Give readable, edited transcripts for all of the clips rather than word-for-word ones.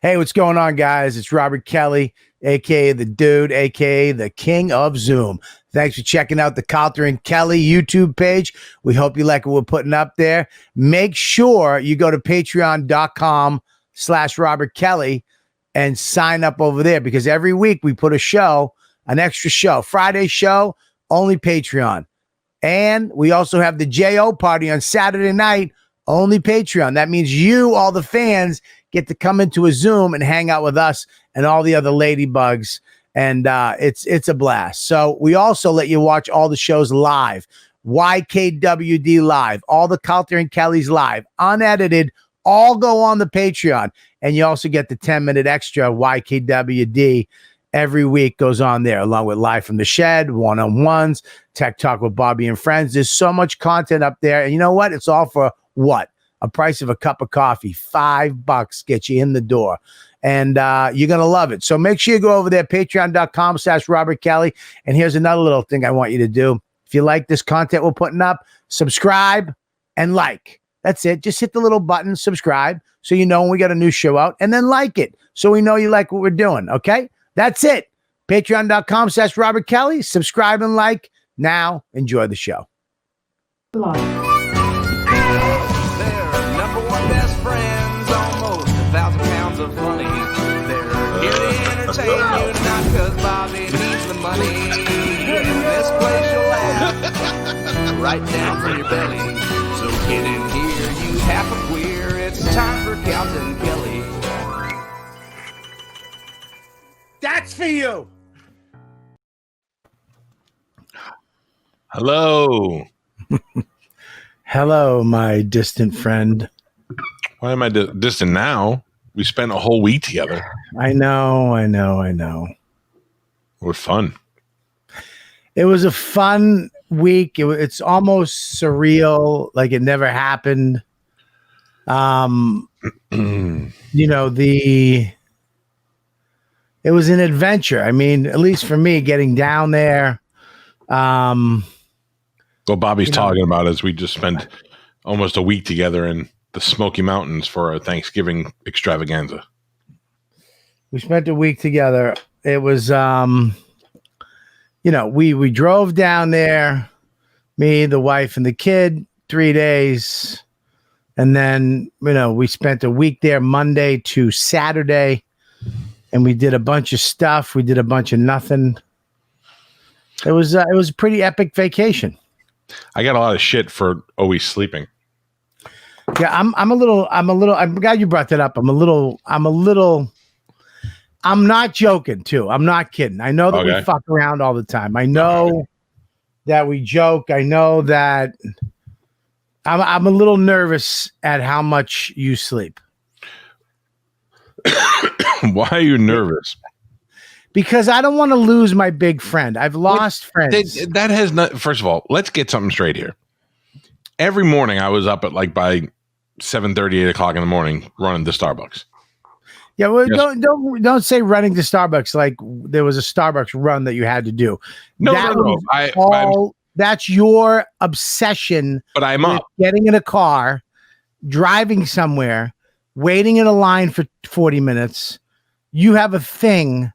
Hey, what's going on, guys? It's Robert Kelly, a.k.a. The Dude, a.k.a. The King of Zoom. Thanks for checking out the Calta and Kelly YouTube page. We hope you like what we're putting up there. Make sure you go to patreon.com/Robert Kelly and sign up over there, because every week we put a show, an extra show. Friday show, only Patreon. And we also have the J.O. party on Saturday night, only Patreon. That means you, all the fans, get to come into a Zoom and hang out with us and all the other ladybugs. And it's a blast. So we also let you watch all the shows live. YKWD live, all the Calta and Kelly's live, unedited, all go on the Patreon. And you also get the 10-minute extra YKWD every week goes on there, along with Live from the Shed, one-on-ones, Tech Talk with Bobby and Friends. There's so much content up there. And you know what? It's all for what? A price of a cup of coffee. $5 get you in the door. And you're going to love it. So make sure you go over there, patreon.com/Robert Kelly. And here's another little thing I want you to do. If you like this content we're putting up, subscribe and like. That's it. Just hit the little button, subscribe, so you know when we got a new show out, and then like it so we know you like what we're doing. Okay? That's it. Patreon.com/Robert Kelly. Subscribe and like. Now, enjoy the show. Of money. They're here to entertain you, not because Bobby needs the money. This place you'll laugh right down from your belly. So get in here, you half a queer. It's time for Calta and Kelly. That's for you. Hello. Hello, my distant friend. Why am I distant now? We spent a whole week together. I know. We're fun. It was a fun week. It's almost surreal, like it never happened. You know, it was an adventure. I mean, at least for me, getting down there. What Bobby's talking about is we just spent almost a week together in the Smoky Mountains for our Thanksgiving extravaganza. We spent a week together. It was, we drove down there, me, the wife, and the kid, 3 days. And then, we spent a week there, Monday to Saturday, and we did a bunch of stuff. We did a bunch of nothing. It was a pretty epic vacation. I got a lot of shit for always sleeping. Yeah, I'm glad you brought that up. I'm not joking too. I'm not kidding. I know that we fuck around all the time. I know that we joke. I know that I'm a little nervous at how much you sleep. Why are you nervous? Because I don't want to lose my big friend. I've lost friends. That has not. First of all, let's get something straight here. Every morning I was up at by 7:30, 8 o'clock in the morning running to Starbucks. Yeah, well, yes. Don't say running to Starbucks like there was a Starbucks run that you had to do. No. That's your obsession. But I'm up. Getting in a car, driving somewhere, waiting in a line for 40 minutes. You have a thing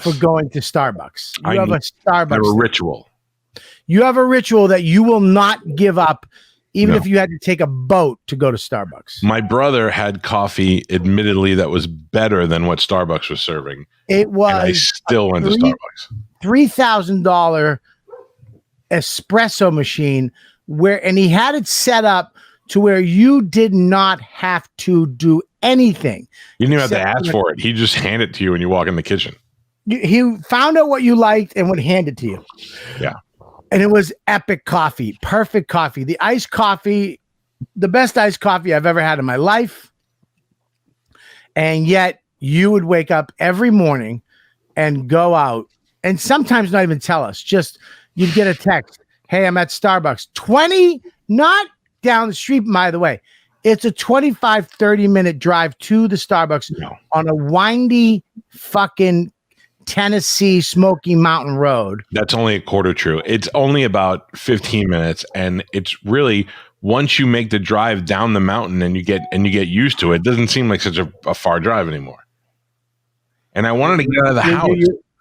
for going to Starbucks. You have a ritual. You have a ritual that you will not give up, even if you had to take a boat to go to Starbucks. My brother had coffee, admittedly, that was better than what Starbucks was serving. It was. And I still went to Starbucks. $3,000 espresso machine and he had it set up to where you did not have to do anything. You didn't even have to ask for it. He just handed it to you when you walk in the kitchen. He found out what you liked and would hand it to you. Yeah. And it was epic coffee, perfect coffee. The iced coffee, the best iced coffee I've ever had in my life. And yet you would wake up every morning and go out and sometimes not even tell us. Just you'd get a text. Hey, I'm at Starbucks. 20, not down the street, by the way. It's a 25, 30-minute drive to the Starbucks on a windy fucking Tennessee Smoky Mountain Road. That's only a quarter true. It's only about 15 minutes, and it's really once you make the drive down the mountain and you get used to it, it doesn't seem like such a far drive anymore. and I wanted to get out of the house.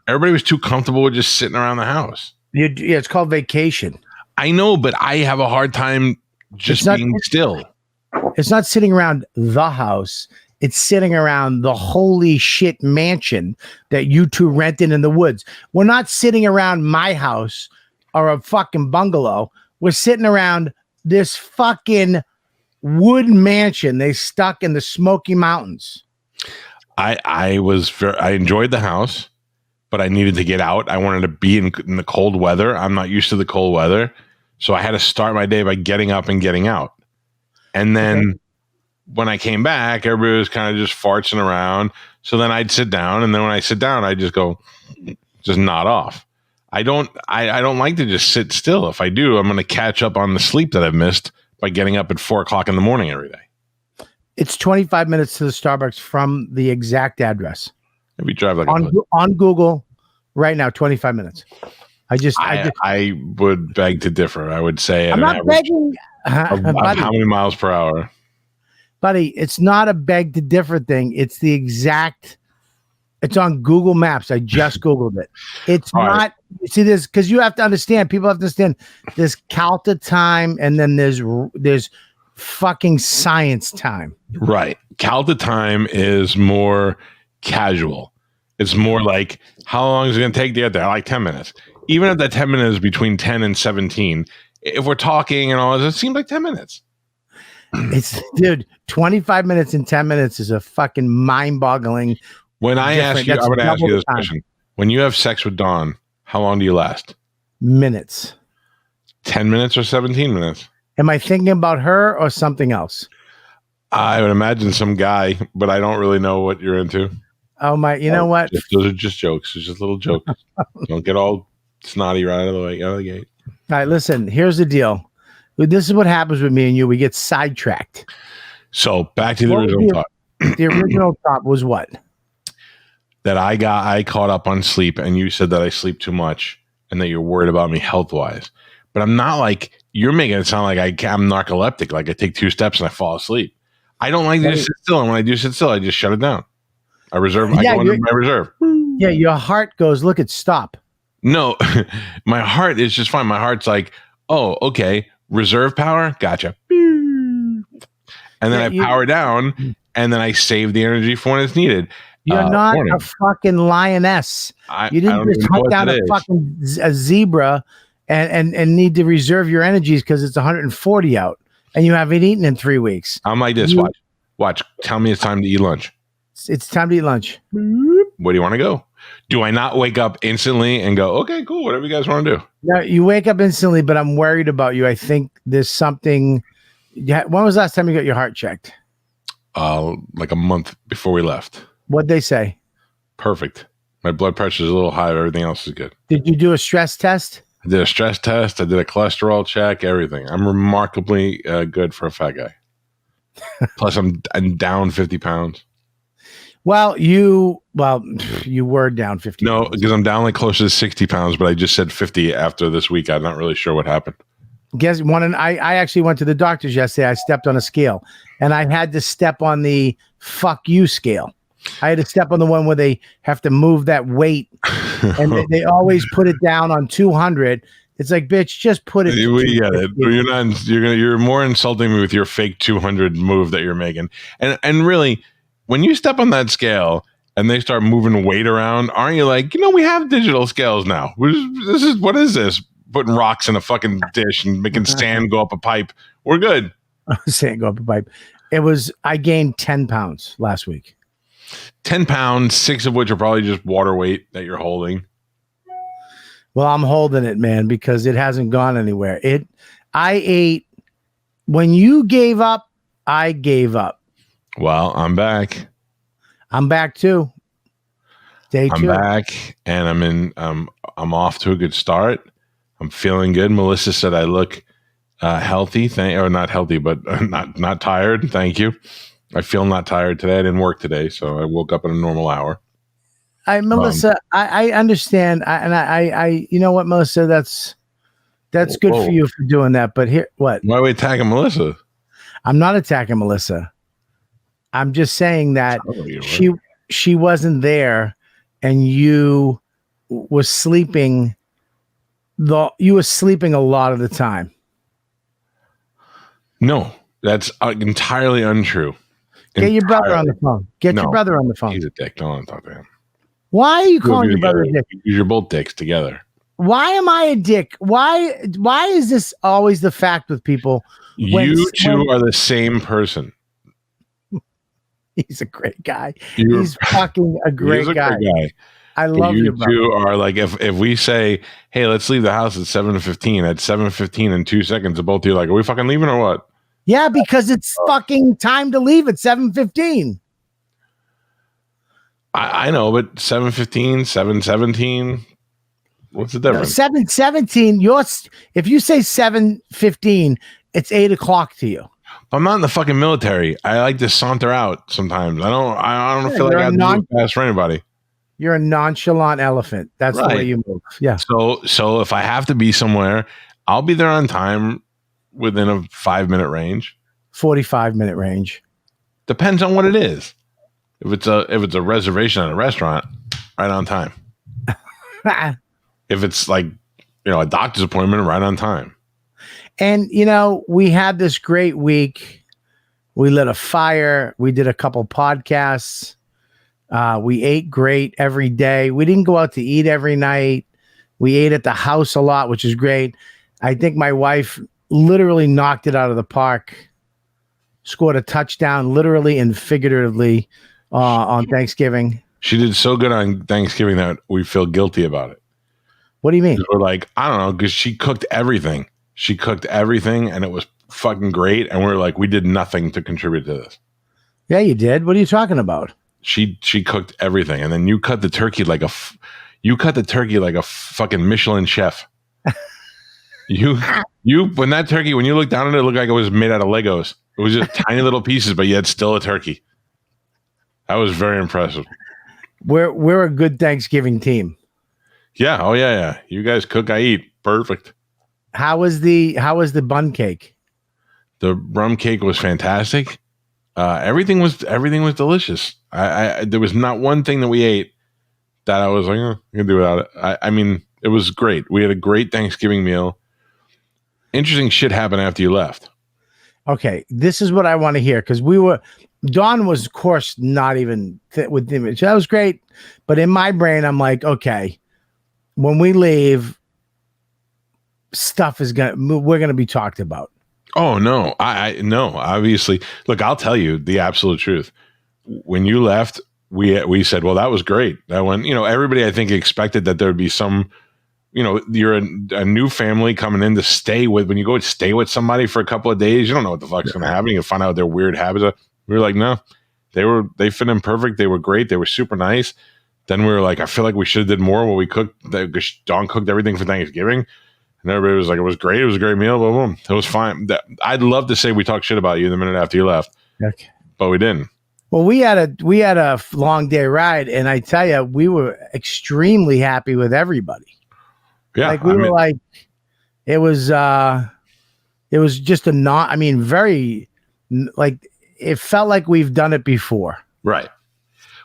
Everybody was too comfortable with just sitting around the house. Yeah, it's called vacation. I know, but I have a hard time just being still. It's not sitting around the house. It's sitting around the holy shit mansion that you two rented in the woods. We're not sitting around my house or a fucking bungalow. We're sitting around this fucking wood mansion they stuck in the Smoky Mountains. I enjoyed the house, but I needed to get out. I wanted to be in the cold weather. I'm not used to the cold weather. So I had to start my day by getting up and getting out. And then when I came back, everybody was kind of just fartsing around. So then I'd sit down, and then when I sit down, I just nod off. I don't like to just sit still. If I do, I'm going to catch up on the sleep that I've missed by getting up at 4:00 in the morning every day. It's 25 minutes to the Starbucks from the exact address. If you drive like on Google right now, 25 minutes. I would beg to differ. I would say I'm not begging. Of how many miles per hour? Buddy, it's not a beg to differ thing. It's the exact. It's on Google Maps. I just Googled it. It's all not. Right. You see this because you have to understand. People have to understand. There's Calta time, and then there's fucking science time. Right. Calta time is more casual. It's more like, how long is it going to take to get there? Like 10 minutes. Even if that 10 minutes is between 10 and 17, if we're talking and all this, it seems like 10 minutes. Dude, 25 minutes and 10 minutes is a fucking mind-boggling. When I ask you, I'm going to ask you this question. When you have sex with Dawn, how long do you last? Minutes. 10 minutes or 17 minutes? Am I thinking about her or something else? I would imagine some guy, but I don't really know what you're into. Oh my! You know what? Those are just jokes. It's just little jokes. Don't get all snotty right out of the gate. All right, listen. Here's the deal. This is what happens with me and you. We get sidetracked. So back to the original thought. The original thought was what? That I caught up on sleep, and you said that I sleep too much, and that you're worried about me health wise. But I'm not like you're making it sound like I'm narcoleptic. Like I take 2 steps and I fall asleep. I don't like to just sit still, and when I do sit still, I just shut it down. I reserve. I go into my reserve. Yeah, your heart goes. Look at stop. No, my heart is just fine. My heart's like, oh, okay, reserve power, gotcha. And then I power down, and then I save the energy for when it's needed. You're not a fucking lioness. You didn't just hunt down a zebra and need to reserve your energies because it's 140 out, and you haven't eaten in 3 weeks. I'm like this. Watch. Tell me it's time to eat lunch. It's time to eat lunch. Where do you want to go? Do I not wake up instantly and go, okay, cool, whatever you guys want to do? No, you wake up instantly, but I'm worried about you. I think there's something. When was the last time you got your heart checked? Like a month before we left. What'd they say? Perfect. My blood pressure is a little high. Everything else is good. Did you do a stress test? I did a stress test. I did a cholesterol check, everything. I'm remarkably good for a fat guy. Plus, I'm down 50 pounds. Well, you were down 50 No, pounds. because I'm down like closer to 60 pounds, but I just said 50 after this week. I'm not really sure what happened. Guess one, and I actually went to the doctor's yesterday. I stepped on a scale, and I had to step on the fuck you scale. I had to step on the one where they have to move that weight, and they always put it down on 200. It's like, bitch, just put it. We get it. You're not. You're more insulting me with your fake 200 move that you're making, and really, when you step on that scale and they start moving weight around, aren't you like, we have digital scales now? What is this? Putting rocks in a fucking dish and making sand go up a pipe. We're good. Sand go up a pipe. I gained 10 pounds last week. 10 pounds, 6 of which are probably just water weight that you're holding. Well, I'm holding it, man, because it hasn't gone anywhere. I ate when you gave up, I gave up. Well, I'm back. I'm back too. Day 2. I'm back, and I'm off to a good start. I'm feeling good. Melissa said I look healthy, or not healthy, but not tired. Thank you. I feel not tired today. I didn't work today, so I woke up at a normal hour. Melissa, I understand, I you know what, Melissa, that's good for you for doing that. But here, what? Why are we attacking Melissa? I'm not attacking Melissa. I'm just saying that she wasn't there and you were sleeping you were sleeping a lot of the time. No, that's entirely untrue. Get your brother on the phone. Get your brother on the phone. He's a dick. Don't want to talk to him. Why are you calling your brother a dick? You're both dicks together. Why am I a dick? Why is this always the fact with people? You two are the same person. He's a great guy. He's fucking a great guy. I love you, brother. You are like, if we say, hey, let's leave the house at 7:15, at 7:15 in 2 seconds, both of you are like, are we fucking leaving or what? Yeah, because it's fucking time to leave at 7:15. I know, but 7:15, 7:17, what's the difference? 7:17. If you say 7:15, it's 8 o'clock to you. I'm not in the fucking military. I like to saunter out sometimes. I don't feel like I have to move fast for anybody. You're a nonchalant elephant. That's the way you move. Yeah. So if I have to be somewhere, I'll be there on time within a 5-minute range. 45-minute range. Depends on what it is. If it's a reservation at a restaurant, right on time. If it's like, a doctor's appointment, right on time. And, we had this great week. We lit a fire. We did a couple podcasts. We ate great every day. We didn't go out to eat every night. We ate at the house a lot, which is great. I think my wife literally knocked it out of the park. Scored a touchdown, literally and figuratively, on Thanksgiving. She did so good on Thanksgiving that we feel guilty about it. What do you mean? We're like, I don't know, because she cooked everything. She cooked everything, and it was fucking great. And we're like, we did nothing to contribute to this. Yeah, you did. What are you talking about? She cooked everything, and then you cut the turkey like a fucking Michelin chef. you when that turkey, when you look down at it, it looked like it was made out of Legos. It was just tiny little pieces, but yet still a turkey. That was very impressive. We're a good Thanksgiving team. Yeah. Oh yeah. You guys cook, I eat. Perfect. How was the bun cake? The rum cake was fantastic. Everything was delicious. There was not one thing that we ate that I was like, I can do without it. I mean, it was great. We had a great Thanksgiving meal. Interesting shit happened after you left. Okay, this is what I want to hear, because Dawn was, of course, not even with the image. That was great, but in my brain, I'm like, okay, when we leave, we're gonna be talked about. Oh no, I no. Obviously, look, I'll tell you the absolute truth. When you left, we said, well, that was great. That went, everybody I think expected that there would be some, you're a new family coming in to stay with. When you go stay with somebody for a couple of days, you don't know what the fuck's going to happen. You find out their weird habits. We were like, no, they fit in perfect. They were great. They were super nice. Then we were like, I feel like we should have did more when we cooked. Dawn cooked everything for Thanksgiving. And everybody was like, it was great. It was a great meal. Boom, boom. It was fine. I'd love to say we talked shit about you the minute after you left. Okay. But we didn't. Well, we had a long day ride, and I tell you, we were extremely happy with everybody. Yeah. It was just very, like, it felt like we've done it before. Right.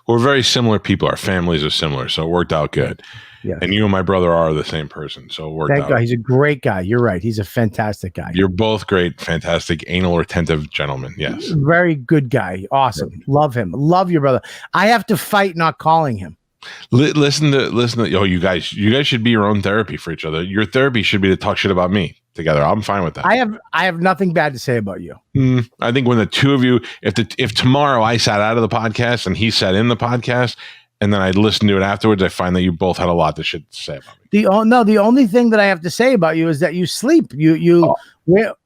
We're very similar people. Our families are similar, so it worked out good. Yeah. And you and my brother are the same person, so it worked out. Thank God. He's a great guy. You're right. He's a fantastic guy. You're both great, fantastic, anal retentive gentlemen. Yes. Very good guy. Awesome. Yeah. Love him. Love your brother. I have to fight not calling him. Listen to you guys should be your own therapy for each other. Your therapy should be to talk shit about me together. I'm fine with that. I have nothing bad to say about you. I think when the two of you, if tomorrow I sat out of the podcast and he sat in the podcast, and then I listened to it afterwards, I find that you both had a lot to shit to say about me. The only thing that I have to say about you is that you sleep.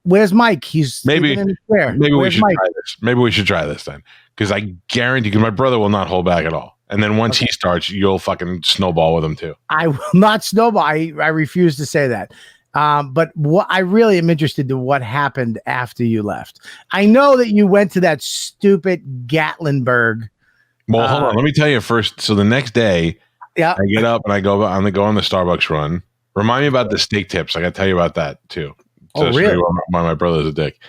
Where's Mike? He's sleeping in the chair. Maybe we should try this. Maybe we should try this then, because I guarantee, because my brother will not hold back at all. And then once he starts, you'll fucking snowball with him too. I will not snowball. I refuse to say that. But what I really am interested in what happened after you left. I know that you went to that stupid Gatlinburg. Well, hold on. Let me tell you first. So the next day, I get up and I go on the Starbucks run. Remind me about the steak tips. I got to tell you about that too. Oh, really? Why my brother's a dick.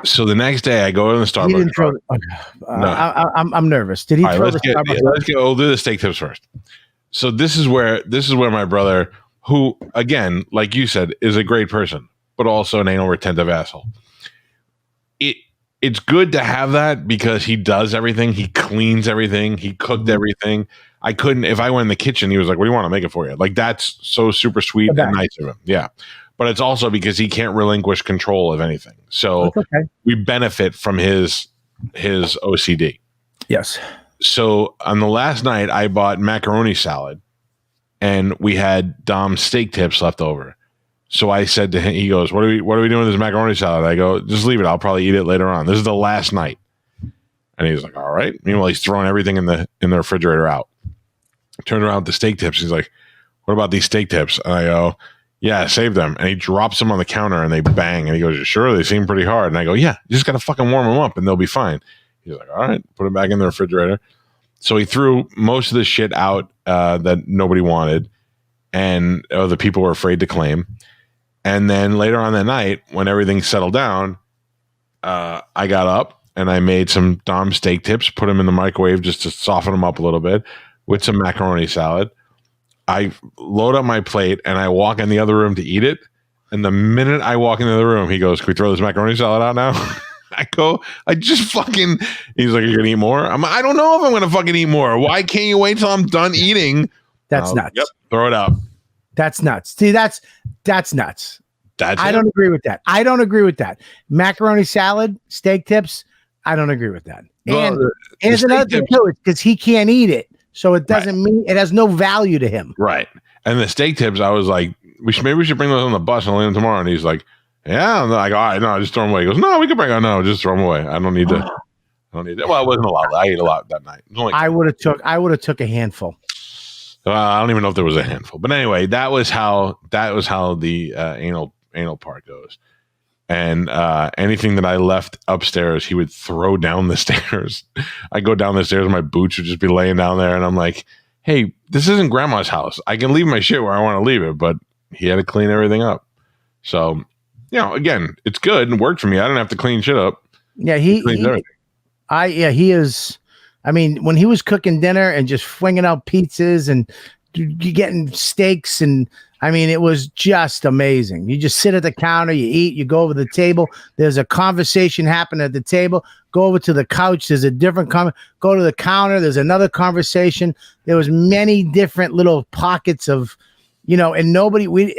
So the next day I go to the He Starbucks. didn't throw. No. I'm nervous. Did he All right, throw let's the get. Starbucks? Let's go. We'll do the steak tips first. So this is where my brother, who again, like you said, is a great person, but also an anal retentive asshole. It's good to have that because he does everything. He cleans everything. He cooked everything. I couldn't, if I went in the kitchen, he was like, "What do you want to make it for you?" Like, that's so super sweet and nice of him. Yeah. But it's also because he can't relinquish control of anything. So we benefit from his OCD. Yes. So on the last night, I bought macaroni salad and we had Dom's steak tips left over. So I said to him, he goes, what are we doing with this macaroni salad? I go, just leave it. I'll probably eat it later on. This is the last night. And he's like, all right. Meanwhile, he's throwing everything in the refrigerator out. Turned around with the steak tips. He's like, what about these steak tips? And I go, yeah, save them. And he drops them on the counter and they bang. And he goes, sure, they seem pretty hard. And I go, yeah, you just got to fucking warm them up and they'll be fine. He's like, all right, put them back in the refrigerator. So he threw most of the shit out that nobody wanted and the people were afraid to claim. And then later on that night, when everything settled down, I got up and I made some Dom steak tips, put them in the microwave just to soften them up a little bit with some macaroni salad. I load up my plate and I walk in the other room to eat it. And the minute I walk into the room, he goes, can we throw this macaroni salad out now? I go, he's like, you're going to eat more? I don't know if I'm going to fucking eat more. Why can't you wait till I'm done eating? That's nuts. Yep, throw it out. That's nuts. See, that's nuts. I don't agree with that. Macaroni salad, steak tips, I don't agree with that. And there's another thing too, it's because he can't eat it. So it doesn't mean it has no value to him. Right. And the steak tips, I was like, maybe we should bring those on the bus and leave them tomorrow. And he's like, yeah. I'm like, all right, no, just throw them away. He goes, no, we can bring them. No, just throw them away. I don't need to. Well, it wasn't a lot. I ate a lot that night. I would have took a handful. I don't even know if there was a handful, but anyway, that was how the anal part goes. And anything that I left upstairs, he would throw down the stairs. I go down the stairs, my boots would just be laying down there, and I'm like, "Hey, this isn't grandma's house. I can leave my shit where I want to leave it." But he had to clean everything up. So, again, it's good and worked for me. I didn't have to clean shit up. Yeah, he is. I mean, when he was cooking dinner and just flinging out pizzas and getting steaks, and I mean, it was just amazing. You just sit at the counter, you eat, you go over the table. There's a conversation happening at the table. Go over to the couch. There's a different go to the counter. There's another conversation. There was many different little pockets of, and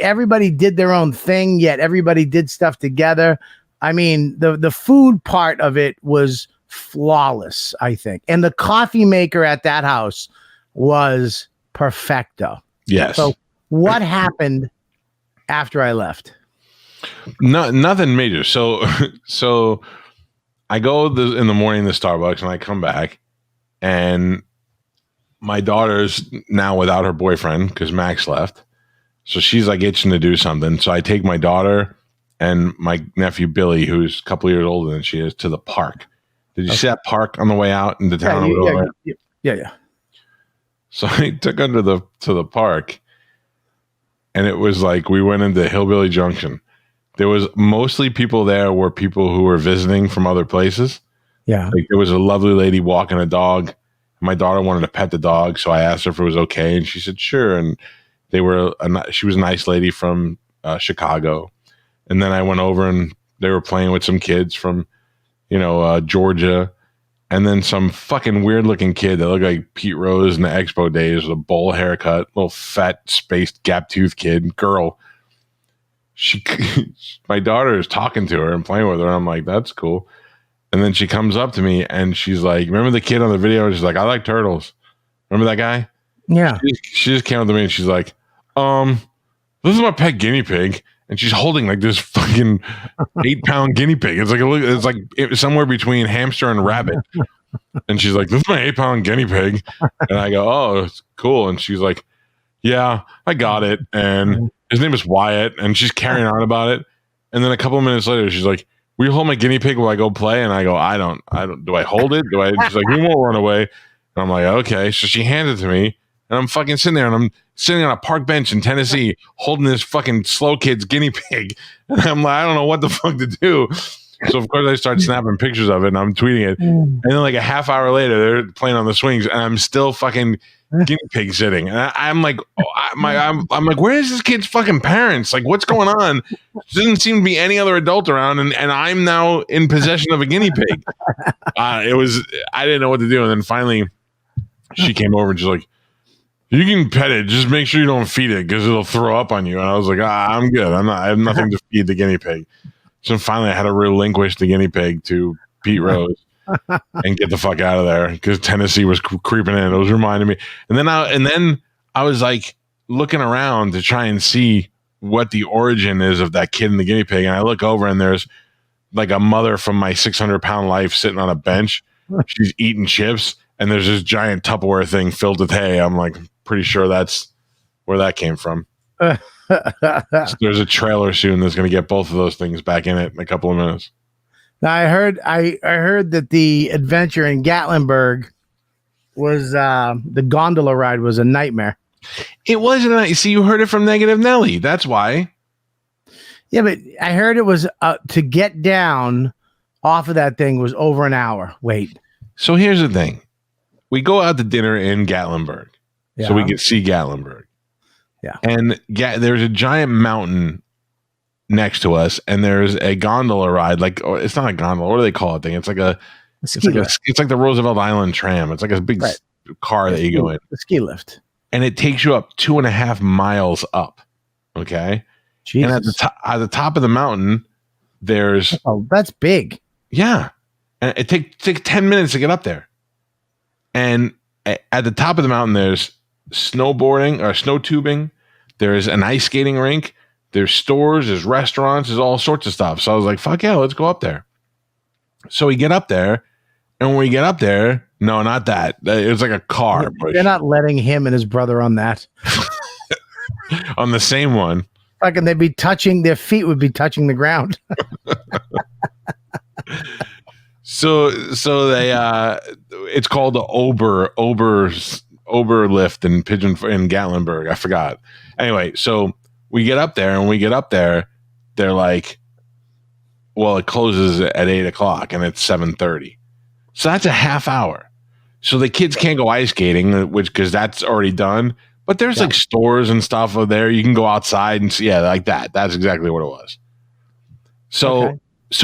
everybody did their own thing, yet everybody did stuff together. I mean, the food part of it was flawless, I think. And the coffee maker at that house was perfecto. Yes. So what happened after I left? Nothing major. So I go in the morning to Starbucks and I come back and my daughter's now without her boyfriend because Max left. So she's like itching to do something. So I take my daughter and my nephew Billy, who's a couple years older than she is, to the park. Did you see that park on the way out into town? Yeah. So I took her to the park, and it was like we went into Hillbilly Junction. There was mostly people there were people who were visiting from other places. Yeah. Like there was a lovely lady walking a dog. My daughter wanted to pet the dog, so I asked her if it was okay, and she said sure. And she was a nice lady from Chicago. And then I went over and they were playing with some kids from Georgia, and then some fucking weird looking kid that looked like Pete Rose in the Expo days with a bowl haircut, little fat spaced gap tooth girl. My daughter is talking to her and playing with her. And I'm like, that's cool. And then she comes up to me and she's like, remember the kid on the video? She's like, I like turtles. Remember that guy? Yeah. She just came up to me and she's like, this is my pet guinea pig. And she's holding like this fucking 8-pound guinea pig. It's like somewhere between hamster and rabbit. And she's like, this is my 8-pound guinea pig. And I go, oh, it's cool. And she's like, yeah, I got it. And his name is Wyatt. And she's carrying on about it. And then a couple of minutes later, she's like, will you hold my guinea pig while I go play? And I go, I don't, do I hold it? She's like, we won't run away. And I'm like, okay. So she hands it to me. And I'm fucking sitting there and I'm sitting on a park bench in Tennessee holding this fucking slow kid's guinea pig. And I'm like, I don't know what the fuck to do. So of course I start snapping pictures of it and I'm tweeting it. And then like a half hour later, they're playing on the swings and I'm still fucking guinea pig sitting. And I'm like, I'm like, where is this kid's fucking parents? Like, what's going on? There doesn't seem to be any other adult around, and I'm now in possession of a guinea pig. I didn't know what to do, and then finally, she came over and she's like, "You can pet it, just make sure you don't feed it because it'll throw up on you." And I was like, "I'm good. I have nothing to feed the guinea pig." So finally, I had to relinquish the guinea pig to Pete Rose. And get the fuck out of there because Tennessee was creeping in. It was reminding me, and then I was like looking around to try and see what the origin is of that kid and the guinea pig, and I look over and there's like a mother from My 600-Pound Life sitting on a bench. She's eating chips, and there's this giant Tupperware thing filled with hay. I'm like pretty sure that's where that came from. So there's a trailer soon that's going to get both of those things back in it in a couple of minutes. Now I heard that the adventure in Gatlinburg was the gondola ride was a nightmare. It wasn't. See, you heard it from Negative Nelly. That's why. Yeah, but I heard it was to get down off of that thing was over an hour. Wait. So here's the thing: we go out to dinner in Gatlinburg, so we can see Gatlinburg. Yeah, and there's a giant mountain next to us, and there's a gondola ride. Like, it's not a gondola. What do they call it? Thing? It's like it's like the Roosevelt Island tram. It's like a big car that you go in. The ski lift, and it takes you up 2.5 miles up. Okay, Jesus. And at the top of the mountain, there's that's big. Yeah, and it takes 10 minutes to get up there. And at the top of the mountain, there's snowboarding or snow tubing. There's an ice skating rink. There's stores, there's restaurants, there's all sorts of stuff. So I was like, fuck yeah, let's go up there. So we get up there, and when we get up there, no, not that. It was like a car push. They're not letting him and his brother on that. On the same one. Fucking they'd be touching, their feet would be touching the ground. So they it's called the Ober lift in Gatlinburg. I forgot. Anyway, so we get up there, and when we get up there, they're like, well, it closes at 8:00 and it's 7:30. So that's a half hour. So the kids can't go ice skating, because that's already done. But there's like stores and stuff over there. You can go outside and see, like that. That's exactly what it was. So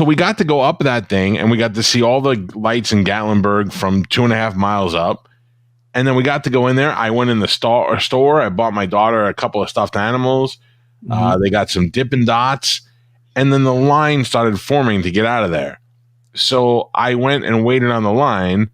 we got to go up that thing, and we got to see all the lights in Gatlinburg from 2.5 miles up. And then we got to go in there. I went in the store. I bought my daughter a couple of stuffed animals. They got some Dippin' Dots, and then the line started forming to get out of there. So I went and waited on the line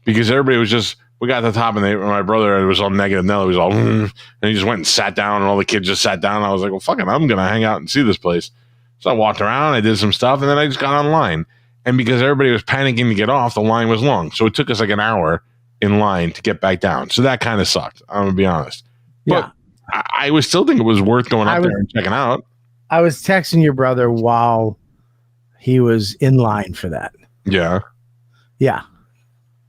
because everybody was just, we got to the top, and my brother was all Negative Nelly. He was all, and he just went and sat down, and all the kids just sat down. I was like, well, fuck it, I'm going to hang out and see this place. So I walked around, I did some stuff, and then I just got online. And because everybody was panicking to get off, the line was long. So it took us like an hour in line to get back down. So that kind of sucked. I'm going to be honest. Yeah. But I would still think it was worth going up there and checking out. I was texting your brother while he was in line for that. Yeah. Yeah.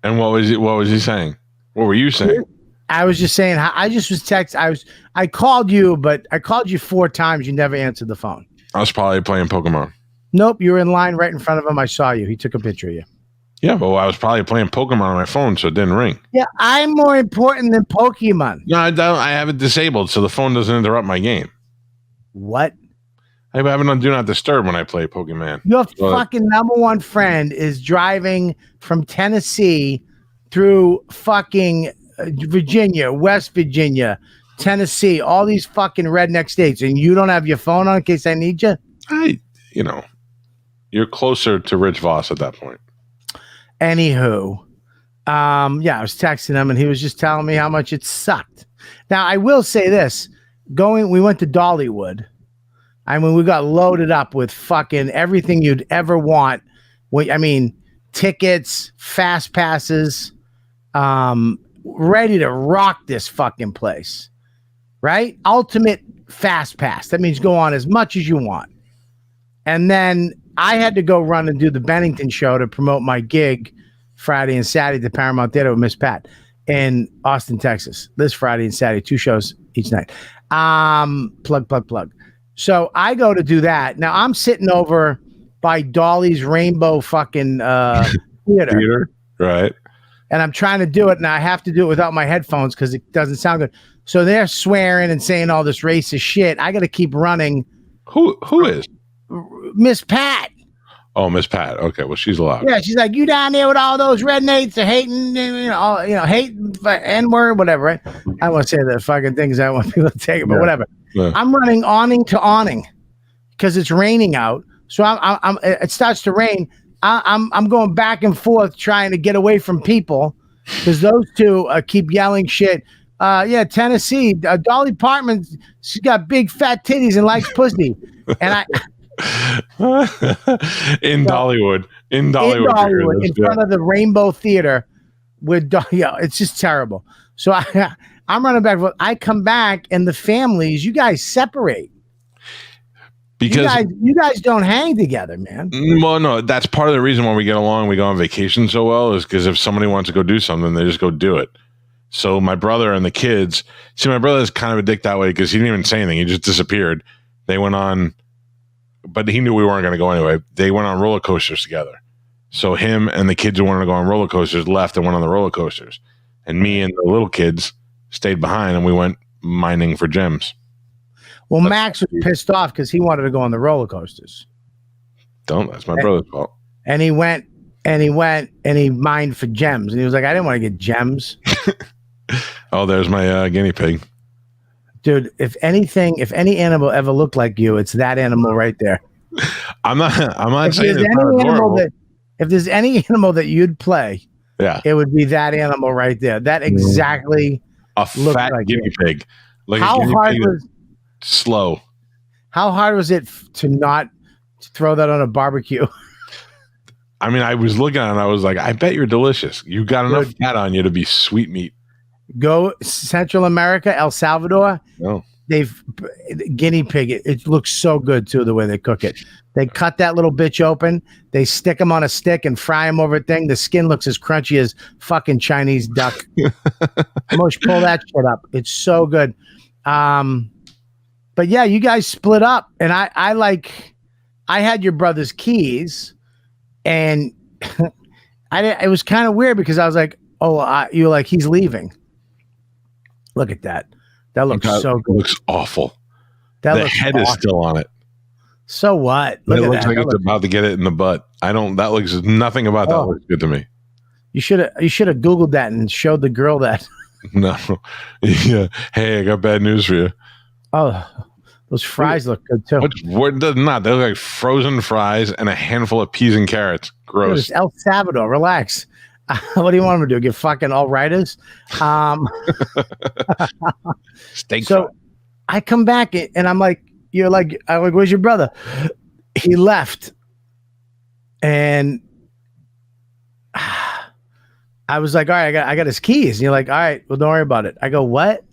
And what was he saying? What were you saying? I was just saying, I just was I called you, but I called you 4 times. You never answered the phone. I was probably playing Pokemon. Nope. You were in line right in front of him. I saw you. He took a picture of you. Yeah, but I was probably playing Pokemon on my phone, so it didn't ring. Yeah, I'm more important than Pokemon. No, I have it disabled, so the phone doesn't interrupt my game. What? I have it on Do Not Disturb when I play Pokemon. Your fucking number one friend is driving from Tennessee through fucking Virginia, West Virginia, Tennessee, all these fucking redneck states, and you don't have your phone on in case I need you? You're closer to Rich Voss at that point. Anywho, I was texting him, and he was just telling me how much it sucked. Now, I will say this. We went to Dollywood. I mean, we got loaded up with fucking everything you'd ever want. Tickets, fast passes, ready to rock this fucking place, right? Ultimate fast pass. That means go on as much as you want. And then I had to go run and do the Bennington show to promote my gig Friday and Saturday at the Paramount Theater with Miss Pat in Austin, Texas. This Friday and Saturday, 2 shows each night. Plug. So I go to do that. Now I'm sitting over by Dolly's Rainbow fucking theater. Right. And I'm trying to do it, and I have to do it without my headphones because it doesn't sound good. So they're swearing and saying all this racist shit. I got to keep running. Who is? Miss Pat. Oh, Miss Pat. Okay, well, she's allowed. Yeah, she's like, you down there with all those rednecks are hating, hate N-word, whatever, right? I want to say the fucking things I want people to take it, but whatever. Yeah. I'm running awning to awning because it's raining out. So it starts to rain. I'm going back and forth trying to get away from people because those two keep yelling shit. Tennessee, Dolly Parton, she's got big fat titties and likes pussy. And in Dollywood, in front of the Rainbow Theater with it's just terrible. So I'm running back. I come back and the families, you guys separate because you guys don't hang together, man. Well, no, that's part of the reason why we get along. We go on vacation so well is because if somebody wants to go do something, they just go do it. So my brother and the kids, my brother is kind of a dick that way because he didn't even say anything. He just disappeared. They went on. But he knew we weren't going to go anyway. They went on roller coasters together. So him and the kids who wanted to go on roller coasters left and went on the roller coasters. And me and the little kids stayed behind and we went mining for gems. Well, Max was pissed off because he wanted to go on the roller coasters. That's my brother's fault. And he went and he mined for gems. And he was like, I didn't want to get gems. Oh, there's my guinea pig. Dude, if any animal ever looked like you, it's that animal right there. I'm not saying if there's any animal that you'd play, it would be that animal right there. That exactly a fat like guinea pig. Like how hard was slow? How hard was it to not throw that on a barbecue? I mean, I was looking at it and I was like, I bet you're delicious. You got enough fat on you to be sweet meat. Go Central America, El Salvador. No. They've guinea pig. It looks so good too the way they cook it. They cut that little bitch open. They stick them on a stick and fry them over a thing. The skin looks as crunchy as fucking Chinese duck. Mosh, pull that shit up. It's so good. But yeah, you guys split up, and I had your brother's keys, and it was kind of weird because I was like, you're like, he's leaving. Look at that. That looks so good. It looks awful. The head is still on it. So what? It looks like it's about to get it in the butt. That looks nothing about that looks good to me. You should have Googled that and showed the girl that. No. Yeah. Hey, I got bad news for you. Oh, those fries look good too. What does not? They look like frozen fries and a handful of peas and carrots. Gross. It's El Salvador. Relax. What do you want him to do? Get fucking all-righters? Steak so fry. I come back and I'm like, I'm like, where's your brother? He left. And I was like, all right, I got his keys. And you're like, all right, well, don't worry about it. I go, what?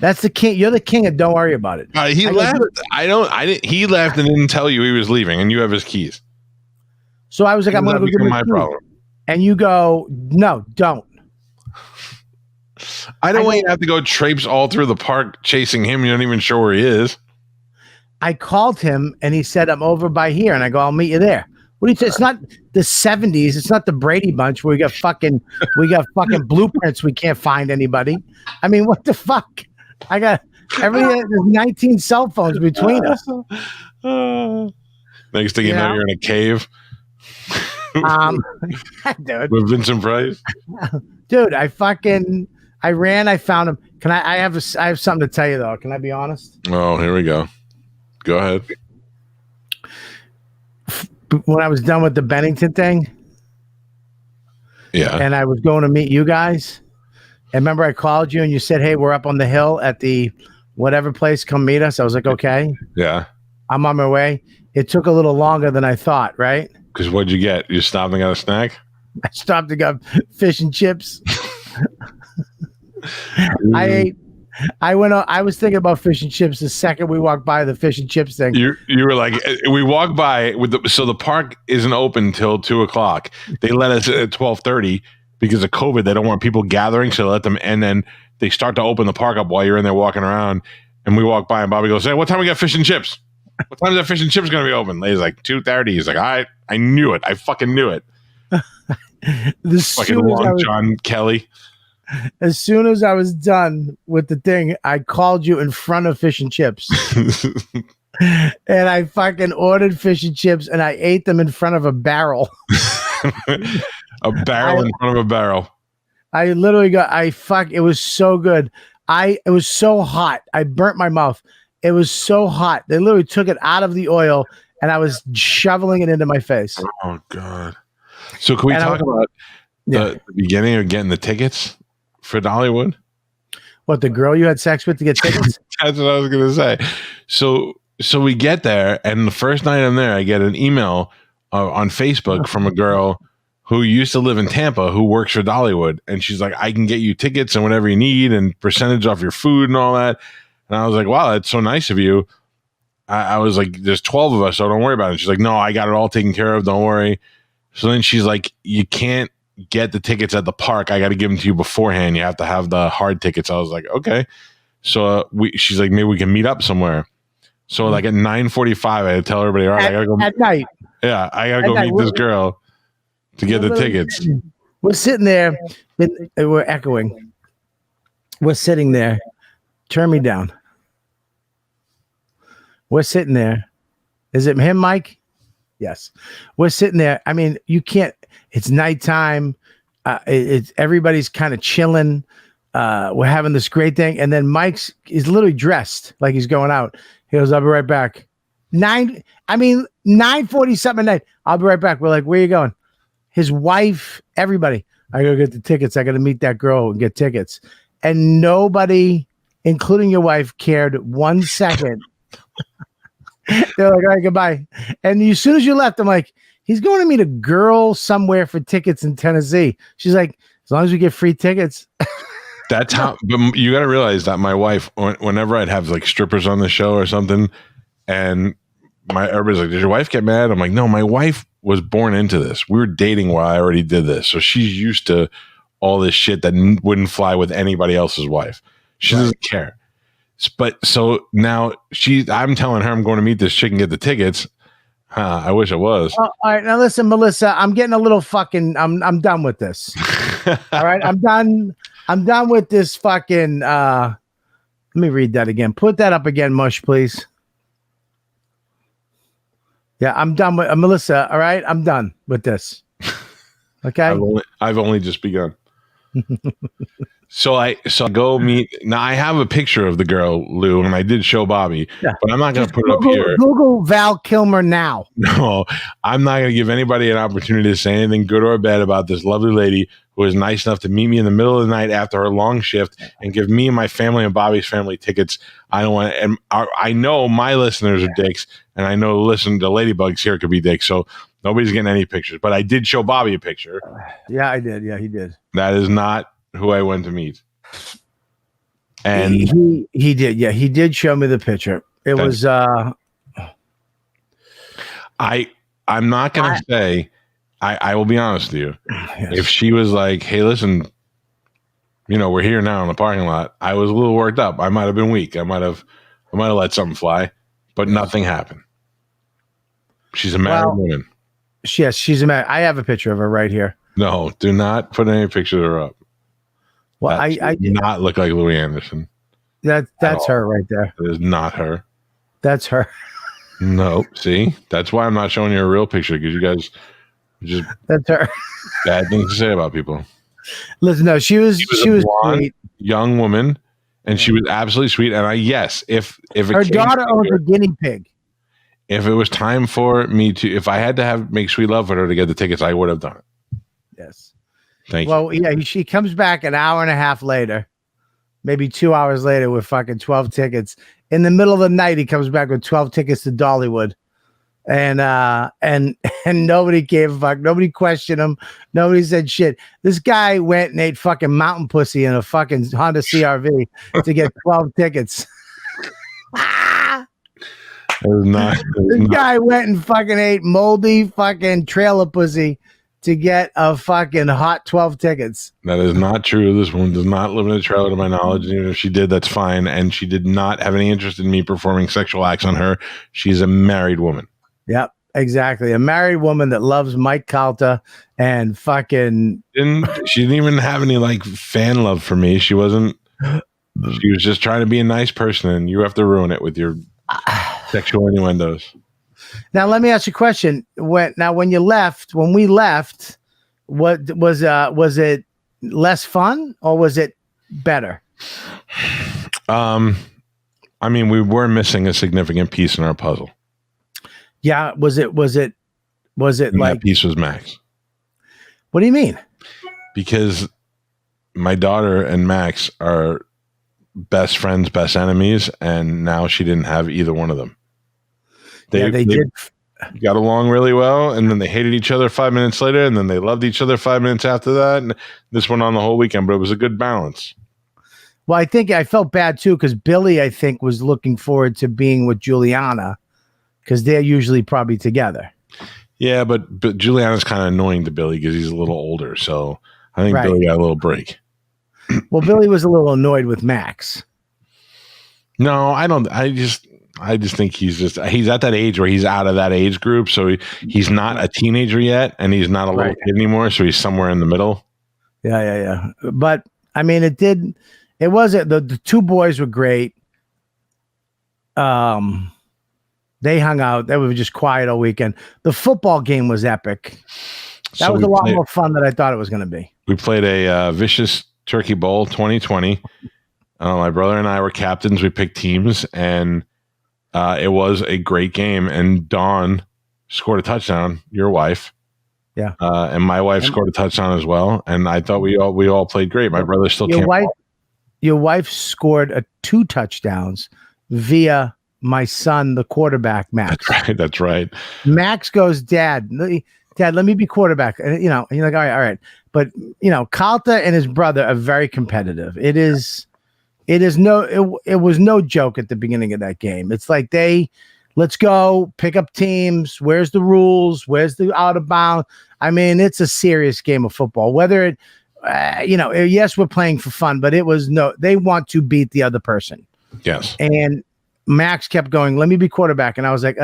That's the king. You're the king of don't worry about it. He left. He left and didn't tell you he was leaving, and you have his keys. So I was like, I'm going to go get my problem. And you go, no, don't. I don't want you to have to go traipse all through the park chasing him. You're not even sure where he is. I called him and he said, I'm over by here. And I go, I'll meet you there. What do you say? It's not the 70s. It's not the Brady Bunch where we got fucking blueprints. We can't find anybody. I mean, what the fuck? I got there's 19 cell phones between us. Next thing you know, you're in a cave. Dude. With Vincent Price. Dude, I ran, I found him. I have something to tell you though. Can I be honest? Oh, here we go. Go ahead. When I was done with the Bennington thing. Yeah. And I was going to meet you guys. And remember I called you and you said, hey, we're up on the hill at the whatever place. Come meet us. I was like, okay. Yeah. I'm on my way. It took a little longer than I thought, right? Because what'd you get? You stopped and got a snack? I stopped and got fish and chips. I was thinking about fish and chips the second we walked by the fish and chips thing. You were like, we walked by so the park isn't open till 2:00. They let us at 12:30 because of COVID. They don't want people gathering, so they let them. And then they start to open the park up while you're in there walking around. And we walk by, and Bobby goes, "Hey, what time we got fish and chips?" What time is that fish and chips going to be open? Lady's like 2:30. He's like, I knew it. I fucking knew it. Fucking Long John Kelly. As soon as I was done with the thing, I called you in front of fish and chips. And I fucking ordered fish and chips and I ate them in front of a barrel. A barrel in front of a barrel. I literally it was so good. It was so hot. I burnt my mouth. It was so hot. They literally took it out of the oil and I was shoveling it into my face. Oh God. So can we talk about the beginning of getting the tickets for Dollywood? What, the girl you had sex with to get tickets? That's what I was going to say. So we get there, and the first night I'm there, I get an email on Facebook from a girl who used to live in Tampa who works for Dollywood. And she's like, I can get you tickets and whatever you need and percentage off your food and all that. And I was like, wow, that's so nice of you. I was like, there's 12 of us, so don't worry about it. She's like, no, I got it all taken care of. Don't worry. So then she's like, you can't get the tickets at the park. I got to give them to you beforehand. You have to have the hard tickets. I was like, okay. So she's like, maybe we can meet up somewhere. So like at 9:45, I had to tell everybody, all right, I got to go. At night. Yeah, I got to go meet this girl to get the tickets. We're sitting there. We're echoing. We're sitting there. Turn me down. We're sitting there. Is it him, Mike? Yes. We're sitting there. I mean, you can't. It's nighttime. It's everybody's kind of chilling. We're having this great thing, and then Mike's is literally dressed like he's going out. He goes, "I'll be right back." 9:40 something at night. I'll be right back. We're like, "Where are you going?" His wife, everybody. I gotta get the tickets. I gotta meet that girl and get tickets. And nobody, including your wife, cared 1 second. They're like, all right, goodbye. And as soon as you left, I'm like, he's going to meet a girl somewhere for tickets in Tennessee. She's like, as long as we get free tickets. That's how, but you got to realize that my wife, whenever I'd have like strippers on the show or something, and everybody's like, did your wife get mad? I'm like, no, my wife was born into this. We were dating while I already did this. So she's used to all this shit that wouldn't fly with anybody else's wife. She doesn't care. But so now I'm telling her I'm going to meet this chick and get the tickets. I wish I was. All right. Now listen, Melissa, I'm getting a little fucking, I'm done with this. All right. I'm done with this fucking, let me read that again. Put that up again, Mush, please. Yeah, I'm done with Melissa. All right. I'm done with this. Okay. I've only just begun. So I go meet. Now I have a picture of the girl, Lou, and I did show Bobby, but I'm not going to put it up here. Google Val Kilmer now. No, I'm not going to give anybody an opportunity to say anything good or bad about this lovely lady who was nice enough to meet me in the middle of the night after her long shift and give me and my family and Bobby's family tickets. I don't want, and I know my listeners are dicks, and I know the Ladybugs here could be dicks, so nobody's getting any pictures. But I did show Bobby a picture. Yeah, I did. Yeah, he did. That is not who I went to meet. And he did. Yeah, he did show me the picture. It was I'm not gonna say I will be honest with you. Yes. If she was like, hey, listen, we're here now in the parking lot, I was a little worked up. I might have been weak. I might have let something fly, but nothing happened. She's a married woman. Yes, she's a married. I have a picture of her right here. No, do not put any picture of her up. Well, I do not look like Louis Anderson. That's her right there. It is not her. That's her. No, see, that's why I'm not showing you a real picture, because you guys just that's her. Bad things to say about people. Listen, no, she was blonde, sweet, young woman, and she was absolutely sweet. And if her daughter owns a guinea pig. If it was time for me to, if I had to make sweet love with her to get the tickets, I would have done it. Yes. Thank you. Well, yeah, she comes back an hour and a half later, maybe 2 hours later with fucking 12 tickets. In the middle of the night, he comes back with 12 tickets to Dollywood. And nobody gave a fuck. Nobody questioned him. Nobody said shit. This guy went and ate fucking mountain pussy in a fucking Honda CRV to get 12 tickets. This guy went and fucking ate moldy fucking trailer pussy to get a fucking hot 12 tickets. That is not true. This woman does not live in a trailer, to my knowledge. And even if she did, that's fine. And she did not have any interest in me performing sexual acts on her. She's a married woman. Yep, exactly. A married woman that loves Mike Calta and fucking. She didn't even have any like fan love for me. She wasn't. She was just trying to be a nice person, and you have to ruin it with your sexual innuendos. Now, let me ask you a question. When we left, what was it less fun or was it better? I mean, we were missing a significant piece in our puzzle. Yeah, was it And like that piece was Max? What do you mean? Because my daughter and Max are best friends, best enemies, and now she didn't have either one of them. They did got along really well, and then they hated each other 5 minutes later, and then they loved each other 5 minutes after that. And this went on the whole weekend, but it was a good balance. Well, I think I felt bad too because Billy, I think, was looking forward to being with Juliana because they're usually probably together. Yeah, but Juliana's kind of annoying to Billy because he's a little older, so I think Billy got a little break. Well, Billy was a little annoyed with Max. No, I don't. I just think he's at that age where he's out of that age group. So he's not a teenager yet, and he's not a little kid anymore. So he's somewhere in the middle. Yeah. But I mean, it wasn't the two boys were great. They hung out. They were just quiet all weekend. The football game was epic. That was a lot more fun than I thought it was going to be. We played a Vicious Turkey Bowl 2020. My brother and I were captains. We picked teams, and it was a great game. And Dawn scored a touchdown, your wife. Yeah. And my wife scored a touchdown as well. And I thought we all played great. My brother still can't. Your wife scored 2 touchdowns via my son, the quarterback, Max. That's right. Max goes, Dad, let me be quarterback. And, and you're like, all right. But, Calta and his brother are very competitive. It was no joke at the beginning of that game. It's like let's go pick up teams. Where's the rules? Where's the out of bound? I mean, it's a serious game of football. Whether it, yes, we're playing for fun, but they want to beat the other person. Yes. And Max kept going, let me be quarterback. And I was like,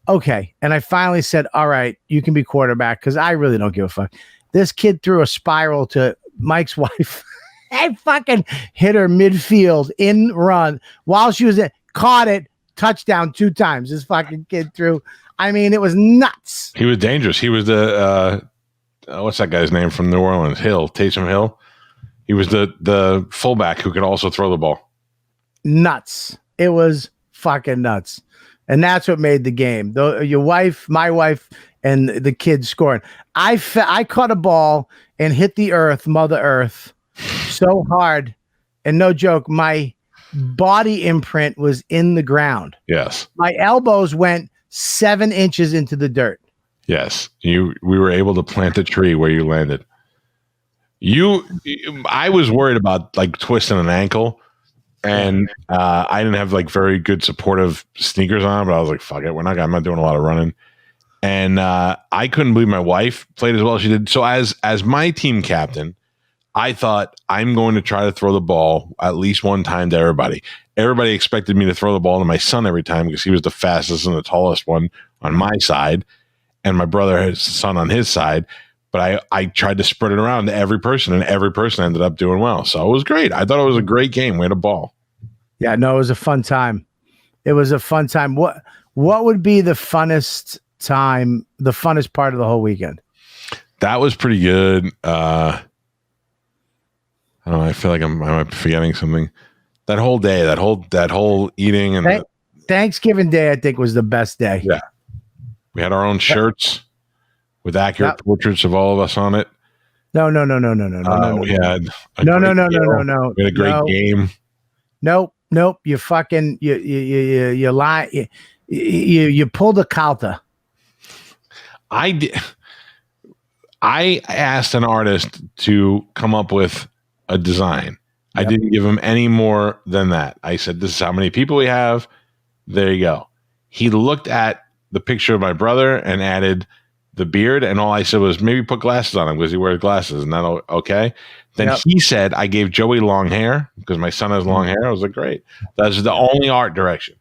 okay. And I finally said, all right, you can be quarterback because I really don't give a fuck. This kid threw a spiral to Mike's wife. I fucking hit her midfield in run while she was caught it, touchdown 2 times. This fucking kid threw. I mean, it was nuts. He was dangerous. He was the what's that guy's name from New Orleans? Taysom Hill. He was the fullback who could also throw the ball. Nuts. It was fucking nuts. And that's what made the game. My wife, and the kids scoring. I caught a ball and hit the earth, Mother Earth, so hard. And no joke, my body imprint was in the ground. Yes. My elbows went 7 inches into the dirt. Yes. We were able to plant a tree where you landed. I was worried about like twisting an ankle. And I didn't have like very good supportive sneakers on, but I was like, fuck it. I'm not doing a lot of running. And I couldn't believe my wife played as well as she did. So as my team captain, I thought I'm going to try to throw the ball at least one time to everybody. Everybody expected me to throw the ball to my son every time because he was the fastest and the tallest one on my side. And my brother has a son on his side. But I tried to spread it around to every person, and every person ended up doing well. So it was great. I thought it was a great game. We had a ball. Yeah, no, it was a fun time. It was a fun time. What would be the funnest time, the funnest part of the whole weekend? That was pretty good. I don't know. I feel like I might be forgetting something. That whole day, that whole eating and Thanksgiving Day, I think was the best day. Yeah, we had our own shirts with accurate portraits of all of us on it. No. We had No. We had a great game. Nope. You fucking you lie. You pulled a Calta. I did. I asked an artist to come up with a design. Yep. I didn't give him any more than that. I said, "This is how many people we have." There you go. He looked at the picture of my brother and added the beard, and all I said was maybe put glasses on him because he wears glasses, and that'll okay. Then Yep. he said I gave Joey long hair because my son has long hair. I was like, great. That's the only art direction.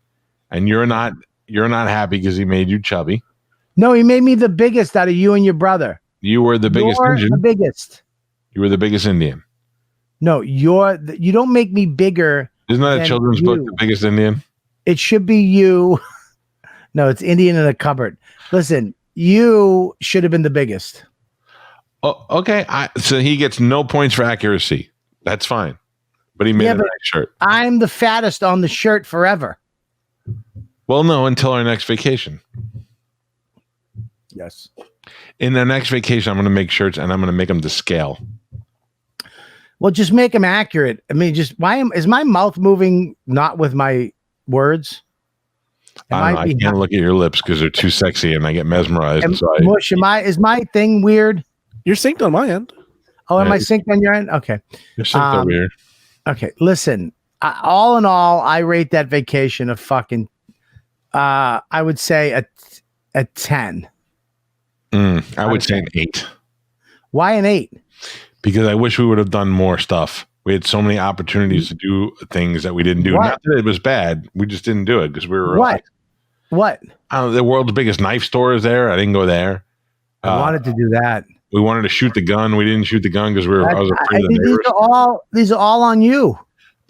And you're not happy because he made you chubby. No, he made me the biggest out of you and your brother. You were the biggest You're Indian. the biggest. You were the biggest Indian. No, you don't make me bigger. Isn't that a than children's you. book, The Biggest Indian? It should be you. No, it's Indian in a cupboard. Listen, you should have been the biggest. Oh, okay. So he gets no points for accuracy. That's fine. But he made a nice shirt. I'm the fattest on the shirt forever. Well, no, until our next vacation. Yes. In the next vacation, I'm going to make shirts and I'm going to make them to scale. Well, just make them accurate. I mean, is my mouth moving not with my words? I can't look at your lips because they're too sexy and I get mesmerized. Mush, is my thing weird? You're synced on my end. Oh, am I synced on your end? Okay. You're synced over here. Okay. Listen, all in all, I rate that vacation a fucking, I would say a 10. I would say an 8. Why an 8? Because I wish we would have done more stuff. We had so many opportunities to do things that we didn't do. What? Not that it was bad. We just didn't do it because we were What? The world's biggest knife store is there. I didn't go there. I wanted to do that. We wanted to shoot the gun. We didn't shoot the gun because I was afraid of the neighbors. These are all on you.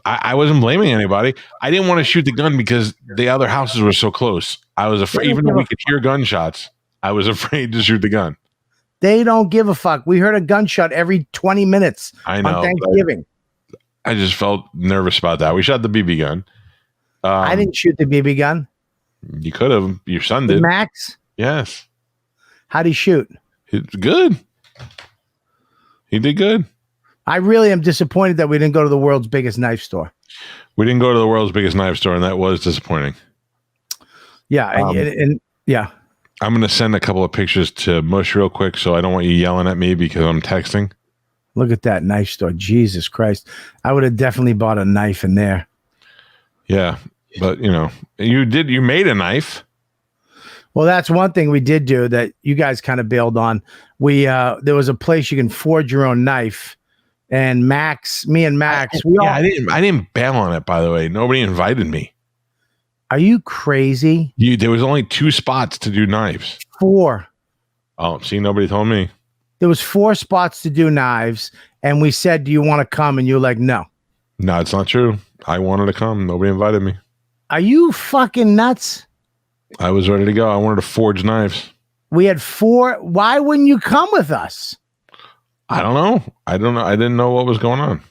I wasn't blaming anybody. I didn't want to shoot the gun because the other houses were so close. I was afraid, even though we could hear gunshots, I was afraid to shoot the gun. They don't give a fuck. We heard a gunshot every 20 minutes on Thanksgiving. I just felt nervous about that. We shot the BB gun. I didn't shoot the BB gun. You could have. Your son did. Max? Yes. How'd he shoot? It's good. He did good. I really am disappointed that we didn't go to the world's biggest knife store. We didn't go to the world's biggest knife store, and that was disappointing. Yeah. And yeah. I'm going to send a couple of pictures to Mush real quick, so I don't want you yelling at me because I'm texting. Look at that knife store. Jesus Christ. I would have definitely bought a knife in there. Yeah. But, you made a knife. Well, that's one thing we did do that you guys kind of bailed on. There was a place you can forge your own knife. And me and Max. I didn't bail on it, by the way. Nobody invited me. Are you crazy? There was only 2 spots to do knives. 4. Oh, see, nobody told me. There was 4 spots to do knives, and we said, "Do you want to come?" And you were like, "No." No, it's not true. I wanted to come. Nobody invited me. Are you fucking nuts? I was ready to go. I wanted to forge knives. We had 4. Why wouldn't you come with us? I don't know. I didn't know what was going on.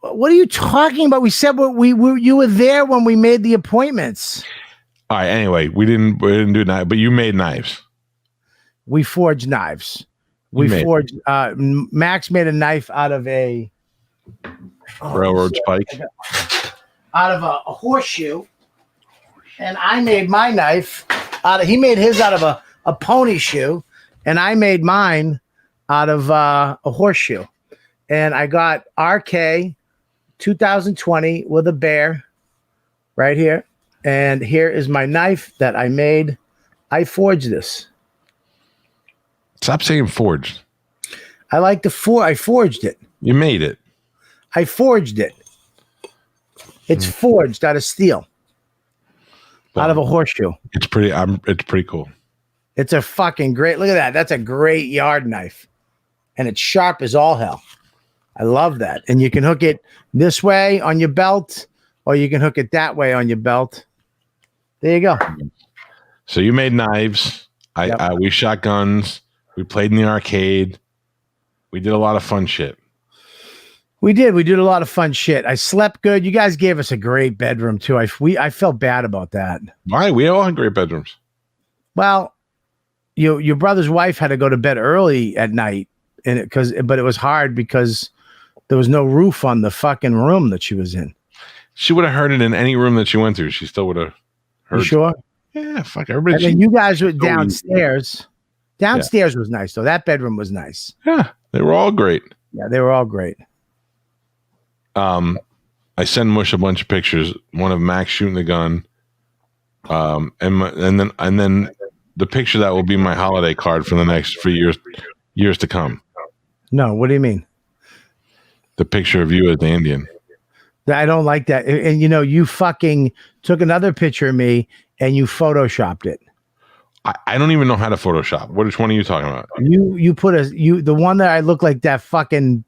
What are you talking about? We said you were there when we made the appointments. All right. Anyway, we didn't do knives, but you made knives. We forged knives. Max made a knife out of a railroad spike, out of a horseshoe, and I made my knife he made his out of a pony shoe, and I made mine out of a horseshoe. And I got RK 2020 with a bear right here. And here is my knife that I made. I forged this. Stop saying forged. I like I forged it. You made it. I forged it. It's forged out of steel. Out of a horseshoe. It's pretty cool. It's a fucking great, look at that. That's a great yard knife. And it's sharp as all hell. I love that. And you can hook it this way on your belt, or you can hook it that way on your belt. There you go. So you made knives. We shot guns. We played in the arcade. We did a lot of fun shit. We did a lot of fun shit. I slept good. You guys gave us a great bedroom too. I felt bad about that. Why? We all had great bedrooms. Well, your brother's wife had to go to bed early at night, but it was hard because there was no roof on the fucking room that she was in. She would have heard it in any room that she went through. She still would have heard. You sure? Yeah, fuck everybody. And then you guys were downstairs. Downstairs was nice though. That bedroom was nice. Yeah, they were all great. Yeah, they were all great. I send Mush a bunch of pictures. One of Max shooting the gun, and then the picture that will be my holiday card for the next for years to come. No, what do you mean? The picture of you as the Indian. I don't like that. And you fucking took another picture of me and you photoshopped it. I don't even know how to Photoshop. Which one are you talking about? You put the one that I look like that fucking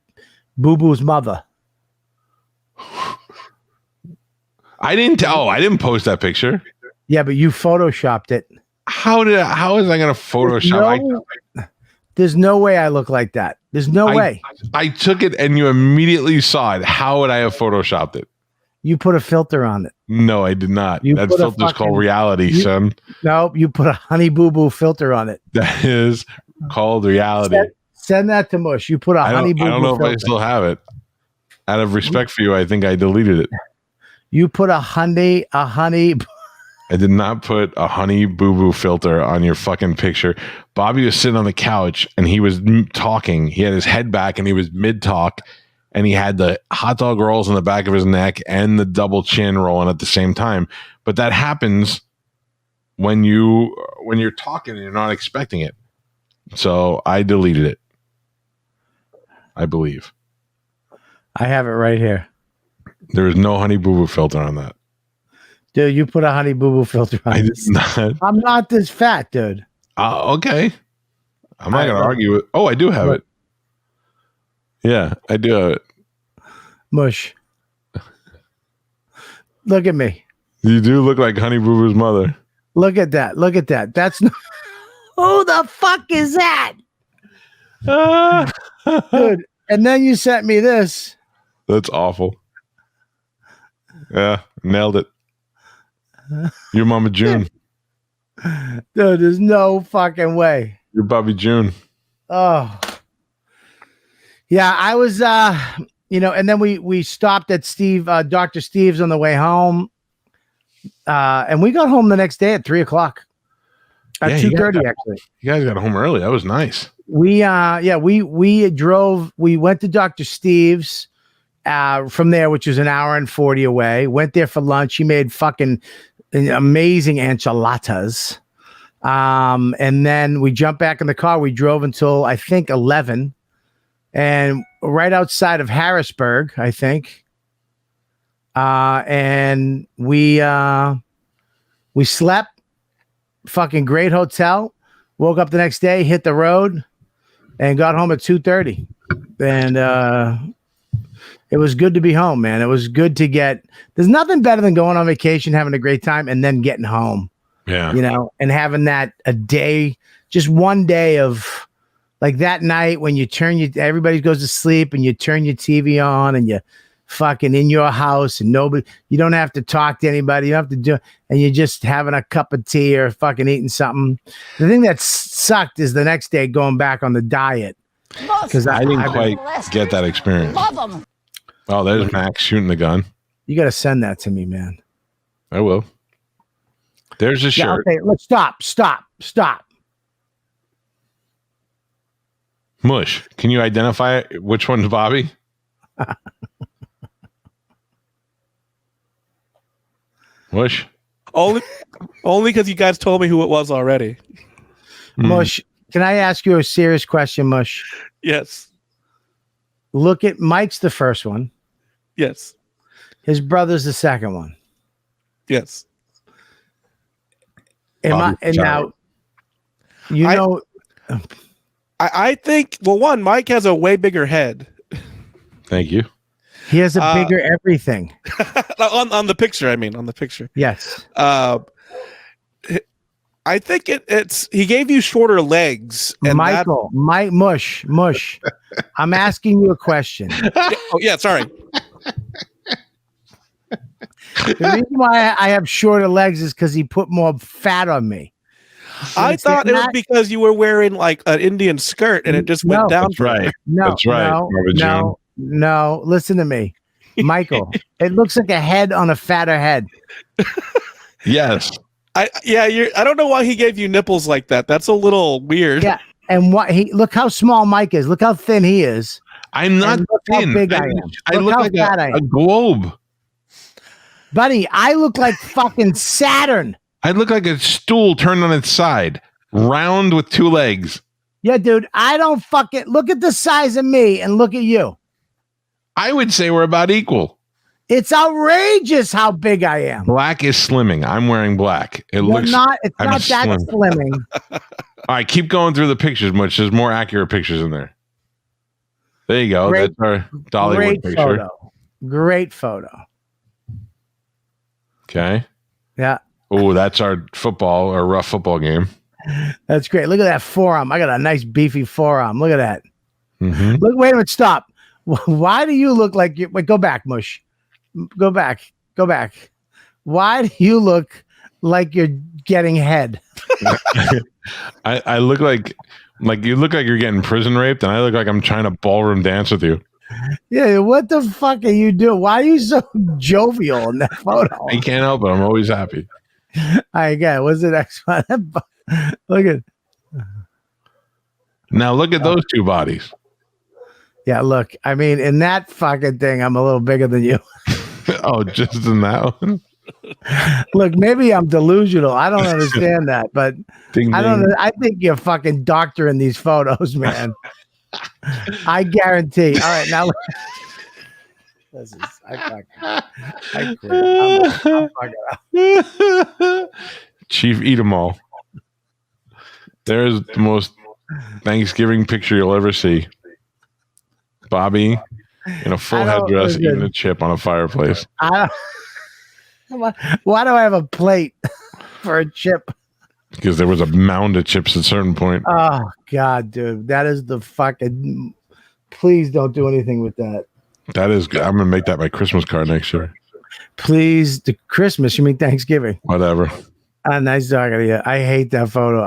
Boo Boo's mother. I didn't post that picture. Yeah, but you photoshopped it. How is I gonna Photoshop? There's no way I look like that. There's no way. I took it and you immediately saw it. How would I have Photoshopped it? You put a filter on it. No, I did not. That filter's called reality, son. No, you put a Honey Boo Boo filter on it. That is called reality. Send that to Mush. You put a Honey Boo Boo filter. I don't know if I still have it. Out of respect for you, I think I deleted it. You put a honey. I did not put a Honey Boo Boo filter on your fucking picture. Bobby was sitting on the couch and he was talking. He had his head back and he was mid-talk. And he had the hot dog rolls on the back of his neck and the double chin rolling at the same time. But that happens when you're talking and you're not expecting it. So I deleted it. I believe. I have it right here. There is no Honey Boo Boo filter on that. Dude, you put a Honey Boo Boo filter on I did this. not. I'm not this fat, dude. Okay. I'm not going to argue with. Oh, I do have it. Yeah, I do have it. Mush. Look at me. You do look like Honey Boo Boo's mother. Look at that. Look at that. That's not... Who the fuck is that? Dude. And then you sent me this. That's awful. Yeah, nailed it. Your Mama June. Dude, there's no fucking way. You're Bobby June. Oh. Yeah, I was and then we stopped at Dr. Steve's on the way home. And we got home the next day at 3:00. At 2:30, actually. You guys got home early. That was nice. We drove, we went to Dr. Steve's from there, which was an hour and 40 away. Went there for lunch. He made fucking amazing enchiladas. And then we jumped back in the car. We drove until I think 11. And right outside of Harrisburg, I think. And we slept. Fucking great hotel. Woke up the next day, hit the road, and got home at 2:30. And it was good to be home, man. It was good to get. There's nothing better than going on vacation, having a great time, and then getting home. Yeah, and having that a day, just one day of. Like that night when everybody goes to sleep and you turn your TV on and you fucking in your house and you don't have to talk to anybody. You don't have to do, and you're just having a cup of tea or fucking eating something. The thing that sucked is the next day going back on the diet. Because I didn't quite get that experience. Oh, there's Max shooting the gun. You got to send that to me, man. I will. There's a shirt. Okay, let's stop. Mush, can you identify which one's Bobby? Mush? Only because you guys told me who it was already. Mush, can I ask you a serious question, Mush? Yes. Look at Mike's the first one. Yes. His brother's the second one. Yes. I think, well, one, Mike has a way bigger head. Thank you. He has a bigger everything. on the picture, on the picture. Yes. I think it's he gave you shorter legs. And Michael, Mush. I'm asking you a question. Sorry. The reason why I have shorter legs is because he put more fat on me. I thought it was because you were wearing like an Indian skirt and it just went down. That's right. That's right. No. Listen to me, Michael. It looks like a head on a fatter head. Yes. I don't know why he gave you nipples like that. That's a little weird. Yeah. And look how small Mike is. Look how thin he is. I'm not thin. How big I am. I look like a globe. Buddy, I look like fucking Saturn. I look like a stool turned on its side. Round with 2 legs. Yeah, dude, I don't fucking look at the size of me and look at you. I would say we're about equal. It's outrageous how big I am. Black is slimming. I'm wearing black. It's not that slim. slimming. All right, keep going through the pictures, Much. There's more accurate pictures in there. There you go. That's our Dollywood picture. Photo. Great photo. Okay. Yeah. Oh, that's our rough football game. That's great. Look at that forearm. I got a nice beefy forearm. Look at that. Mm-hmm. Look, wait a minute. Stop. Why do you look like you? Wait, go back, Mush. Go back. Go back. Why do you look like you're getting head? I look like you look like you're getting prison raped, and I look like I'm trying to ballroom dance with you. Yeah, what the fuck are you doing? Why are you so jovial in that photo? I can't help it. I'm always happy. I get. What's the next one? Look at. Now look at those 2 bodies. Yeah, look. I mean, in that fucking thing, I'm a little bigger than you. Oh, just in that one. Look, maybe I'm delusional. I don't understand that, but Ding, I don't ding. know. I think you're fucking doctoring these photos, man. I guarantee. All right, now this is I quit. I'm fucking out. Chief, eat 'em all. There's the most Thanksgiving picture you'll ever see. Bobby in a full headdress eating a chip on a fireplace. Why do I have a plate for a chip? Because there was a mound of chips at a certain point. Oh God, dude, that is the fucking. Please don't do anything with that. That is good. I'm gonna make that my Christmas card next year. Please, the Christmas. You mean Thanksgiving? Whatever. Nice talking to you. I hate that photo.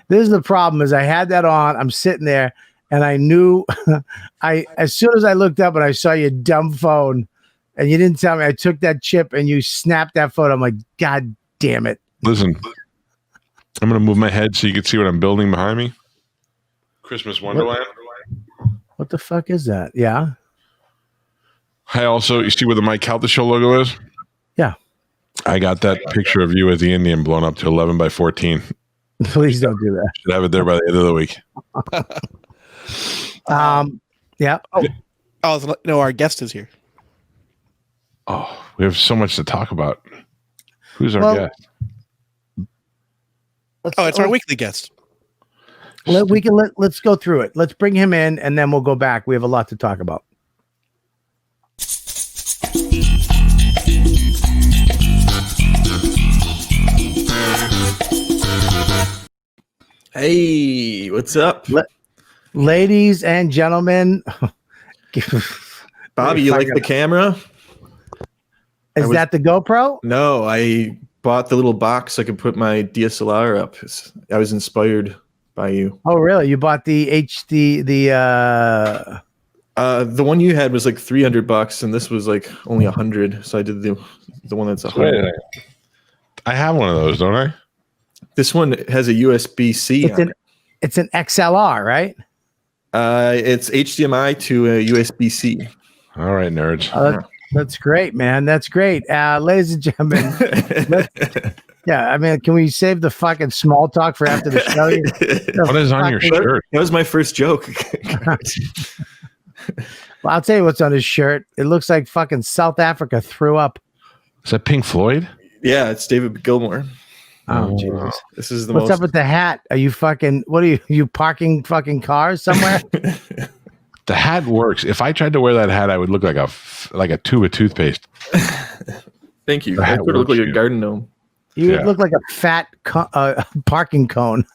This is the problem is I had that on. I'm sitting there and I knew as soon as I looked up and I saw your dumb phone and you didn't tell me, I took that chip and you snapped that photo. I'm like, God damn it. Listen, I'm going to move my head so you can see what I'm building behind me. Christmas Wonderland. What the fuck is that? Yeah. I also, you see where the Mike Calta Show logo is? Yeah. I got that picture of you as the Indian blown up to 11 by 14. Please don't do that. Should have it there by the end of the week. Yeah. Oh, no, our guest is here. Oh, we have so much to talk about. Who's our guest? It's our weekly guest. Let's go through it. Let's bring him in and then we'll go back. We have a lot to talk about. Hey, what's up? Ladies and gentlemen. Bobby, you like the camera? Is that the GoPro? No, I bought the little box so I could put my DSLR up. I was inspired by you. Oh, really? You bought the HD, the one you had was like $300 and this was like only 100. So I did the one that's 100. I have one of those, don't I? This one has a USB-C on it. It's an XLR, right? It's HDMI to a USB-C. All right, nerds. That's great, man. That's great. Ladies and gentlemen. Yeah, I mean, can we save the fucking small talk for after the show? What is on your shirt? That was my first joke. Well, I'll tell you what's on his shirt. It looks like fucking South Africa threw up. Is that Pink Floyd? Yeah, it's David Gilmour. Oh, Jesus. This is What's up with the hat? Are you fucking, what are you parking fucking cars somewhere? The hat works. If I tried to wear that hat, I would look like a tube of toothpaste. Thank you. I would look like a garden gnome. You would look like a fat parking cone.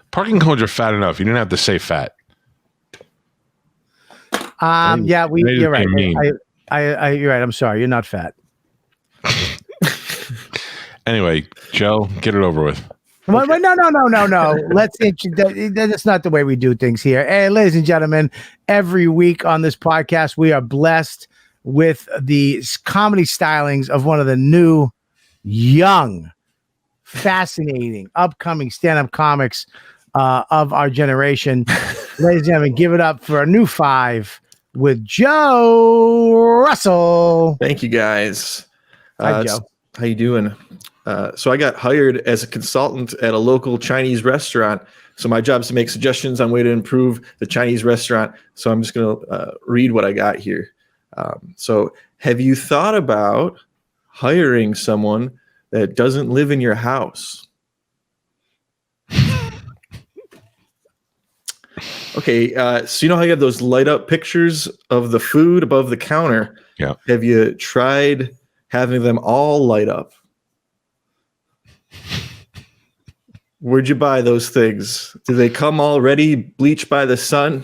Parking cones are fat enough. You didn't have to say fat. Yeah, you're right. You're right. I'm sorry. You're not fat. Anyway, Joe, get it over with. Wait, no. That's not the way we do things here. Hey, ladies and gentlemen, every week on this podcast, we are blessed with the comedy stylings of one of the new, young, fascinating, upcoming stand-up comics of our generation. Ladies and gentlemen, give it up for a new 5 with Joe Russell. Thank you, guys. Hi, Joe. How you doing? So I got hired as a consultant at a local Chinese restaurant. So my job is to make suggestions on way to improve the Chinese restaurant. So I'm just going to read what I got here. So have you thought about hiring someone that doesn't live in your house? Okay, so you know how you have those light up pictures of the food above the counter? Yeah. Have you tried having them all light up? Where'd you buy those things? Do they come already bleached by the sun?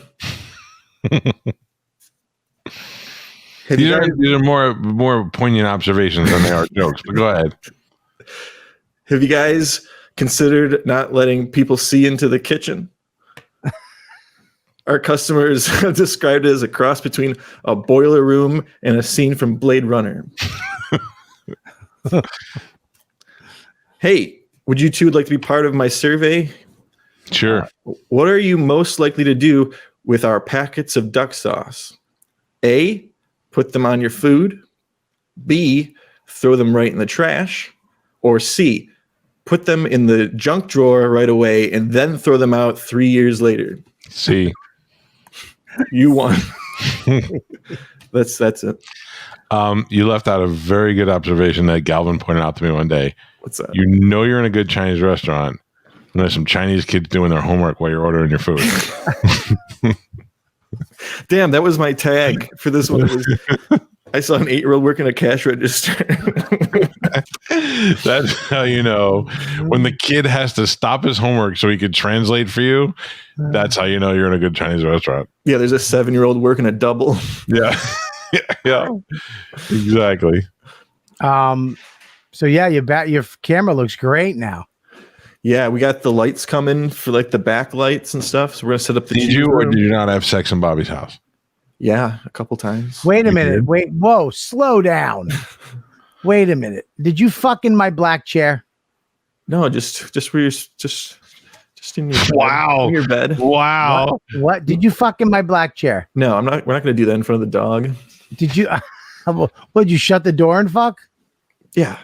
These are more poignant observations than they are jokes, but go ahead. Have you guys considered not letting people see into the kitchen? Our customers have described it as a cross between a boiler room and a scene from Blade Runner. Hey, would you two like to be part of my survey? Sure. What are you most likely to do with our packets of duck sauce? A, put them on your food. B, throw them right in the trash. Or C, put them in the junk drawer right away and then throw them out 3 years later. C. You won. That's it. You left out a very good observation that Galvin pointed out to me one day. What's that? You know you're in a good Chinese restaurant when there's some Chinese kids doing their homework while you're ordering your food. Damn, that was my tag for this one. I saw an 8-year-old working a cash register. That's how you know when the kid has to stop his homework so he could translate for you. That's how you know you're in a good Chinese restaurant. Yeah, there's a 7-year-old working a double. Yeah. Yeah. Exactly. So yeah, your camera looks great now. Yeah, we got the lights coming for like the backlights and stuff. So we're gonna set up the. Did you or did you not have sex in Bobby's house? Yeah, a couple times. Wait a minute. Wait, whoa, slow down. Wait a minute. Did you fuck in my black chair? No, just where you're just in your bed. Wow. In your bed. Wow. What? Did you fuck in my black chair? No, I'm not. We're not gonna do that in front of the dog. Did you? Would you shut the door and fuck? Yeah.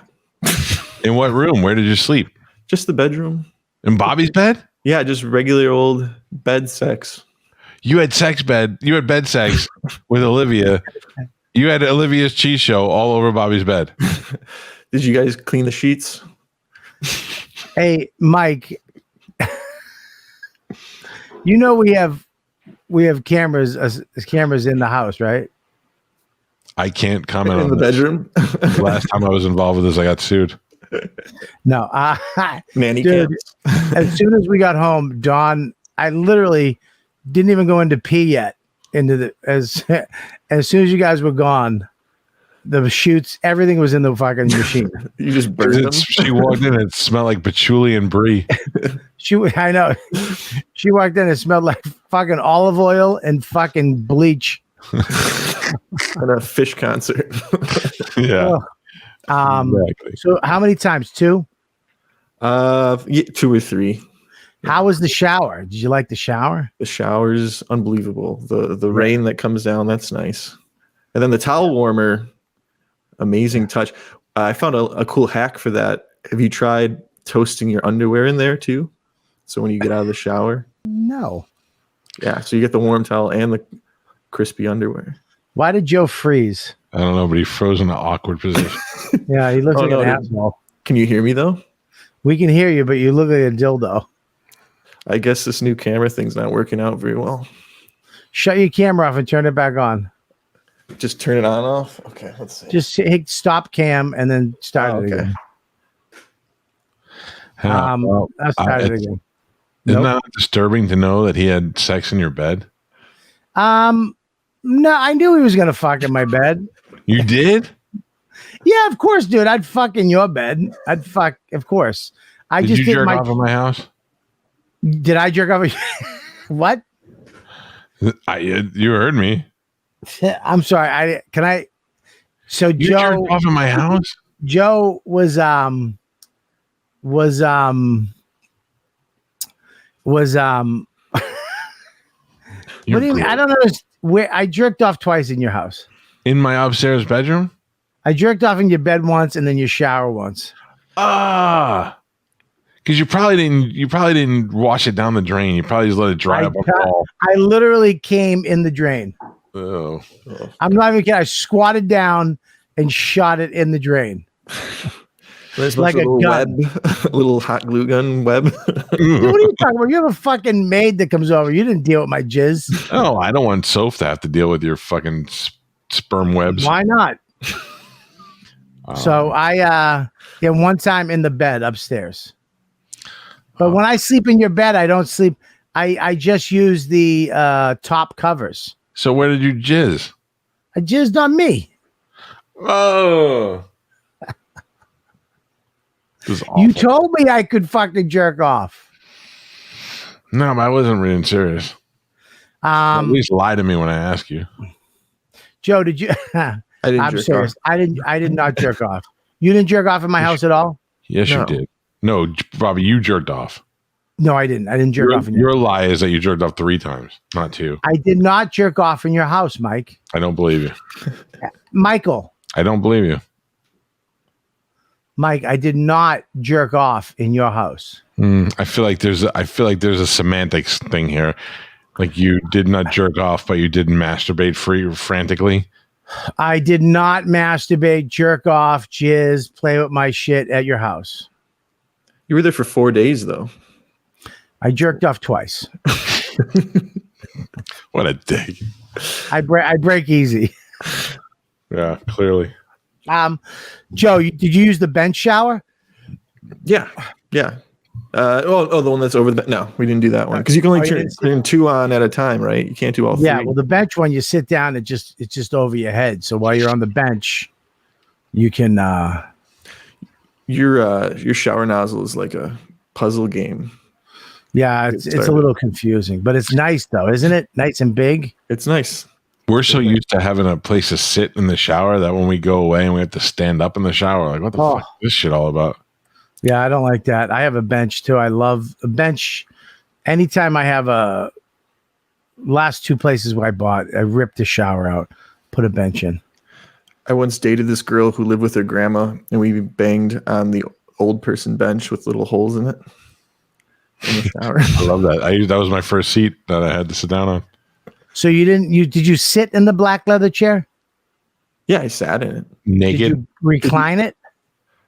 In what room? Where did you sleep? Just the bedroom. In Bobby's bed? Yeah, just regular old bed sex. You had bed sex with Olivia. You had Olivia's cheese show all over Bobby's bed. Did you guys clean the sheets? Hey, Mike. You know we have cameras in the house, right? I can't comment in on the this. bedroom. The last time I was involved with this, I got sued. No, Nanny dude. cams. As soon as we got home, Dawn, I literally didn't even go into pee yet. As soon as you guys were gone, the shoots, everything was in the fucking machine. You just burned them. She walked in and it smelled like patchouli and brie. I know. She walked in and it smelled like fucking olive oil and fucking bleach. At a fish concert. Yeah. Exactly. So how many times? 2? 2 or 3. How was the shower? Did you like the shower? The shower's unbelievable. The rain that comes down, that's nice. And then the towel warmer, amazing touch. I found a cool hack for that. Have you tried toasting your underwear in there too? So when you get out of the shower? No. Yeah, so you get the warm towel and the crispy underwear. Why did Joe freeze? I don't know, but he froze in an awkward position. Yeah, he looks like an asshole. Can you hear me though? We can hear you, but you look like a dildo. I guess this new camera thing's not working out very well. Shut your camera off and turn it back on. Just turn it on off? Okay, let's see. Just hit stop cam and then start it again. I'll start it again. Isn't that disturbing to know that he had sex in your bed? No, I knew he was gonna fuck in my bed. You did? Yeah, of course, dude. I'd fuck in your bed. I'd fuck, of course. Did you jerk off in my house? Did I jerk off? What? You heard me. I'm sorry. So you Joe jerked off in my house. Joe was what do you mean? I don't know where I jerked off twice in your house. In my upstairs bedroom? I jerked off in your bed once and then your shower once. Ah. Because you probably didn't wash it down the drain. You probably just let it dry up on the wall. I literally came in the drain. Oh. I'm not even kidding. I squatted down and shot it in the drain. There's like a little gun. web, little hot glue gun web. Dude, what are you talking about? You have a fucking maid that comes over. You didn't deal with my jizz. Oh, I don't want Soph to have to deal with your fucking sperm webs. Why not? So I one time in the bed upstairs. But when I sleep in your bed, I don't sleep. I just use the top covers. So where did you jizz? I jizzed on me. Oh. This is awful. You told me I could fucking jerk off. No, I wasn't being serious. At least lie to me when I ask you. Joe, did you? I'm serious. I did not jerk off. You didn't jerk off in my house at all? Yes, No. you did. No, Robbie, you jerked off. No, I didn't. I didn't jerk off in Your lie is that you jerked off 3 times, not 2. I did not jerk off in your house, Mike. I don't believe you. Michael. I don't believe you. Mike, I did not jerk off in your house. I feel like there's a semantics thing here. Like you did not jerk off, but you did masturbate frantically. I did not masturbate, jerk off, jizz, play with my shit at your house. You were there for 4 days, though. I jerked off twice. What a dick. I break easy. Yeah, clearly. Joe, did you use the bench shower? Yeah. The one that's over the bed. No, we didn't do that one because you can only turn 2 on at a time, right? You can't do all 3. Yeah, well, the bench one, you sit down, it's just over your head. So while you're on the bench, you can. Your shower nozzle is like a puzzle game. Yeah, it's a little confusing, but it's nice though, isn't it? Nice and big. It's nice. We're so used to having a place to sit in the shower that when we go away and we have to stand up in the shower, like, what the fuck is this shit all about? Yeah, I don't like that. I have a bench too. I love a bench. Anytime I have last 2 places where I ripped the shower out, put a bench in. I once dated this girl who lived with her grandma, and we banged on the old person bench with little holes in it in the shower. I love that. That was my first seat that I had to sit down on. So did you sit in the black leather chair? Yeah, I sat in it. Naked? Did you recline it?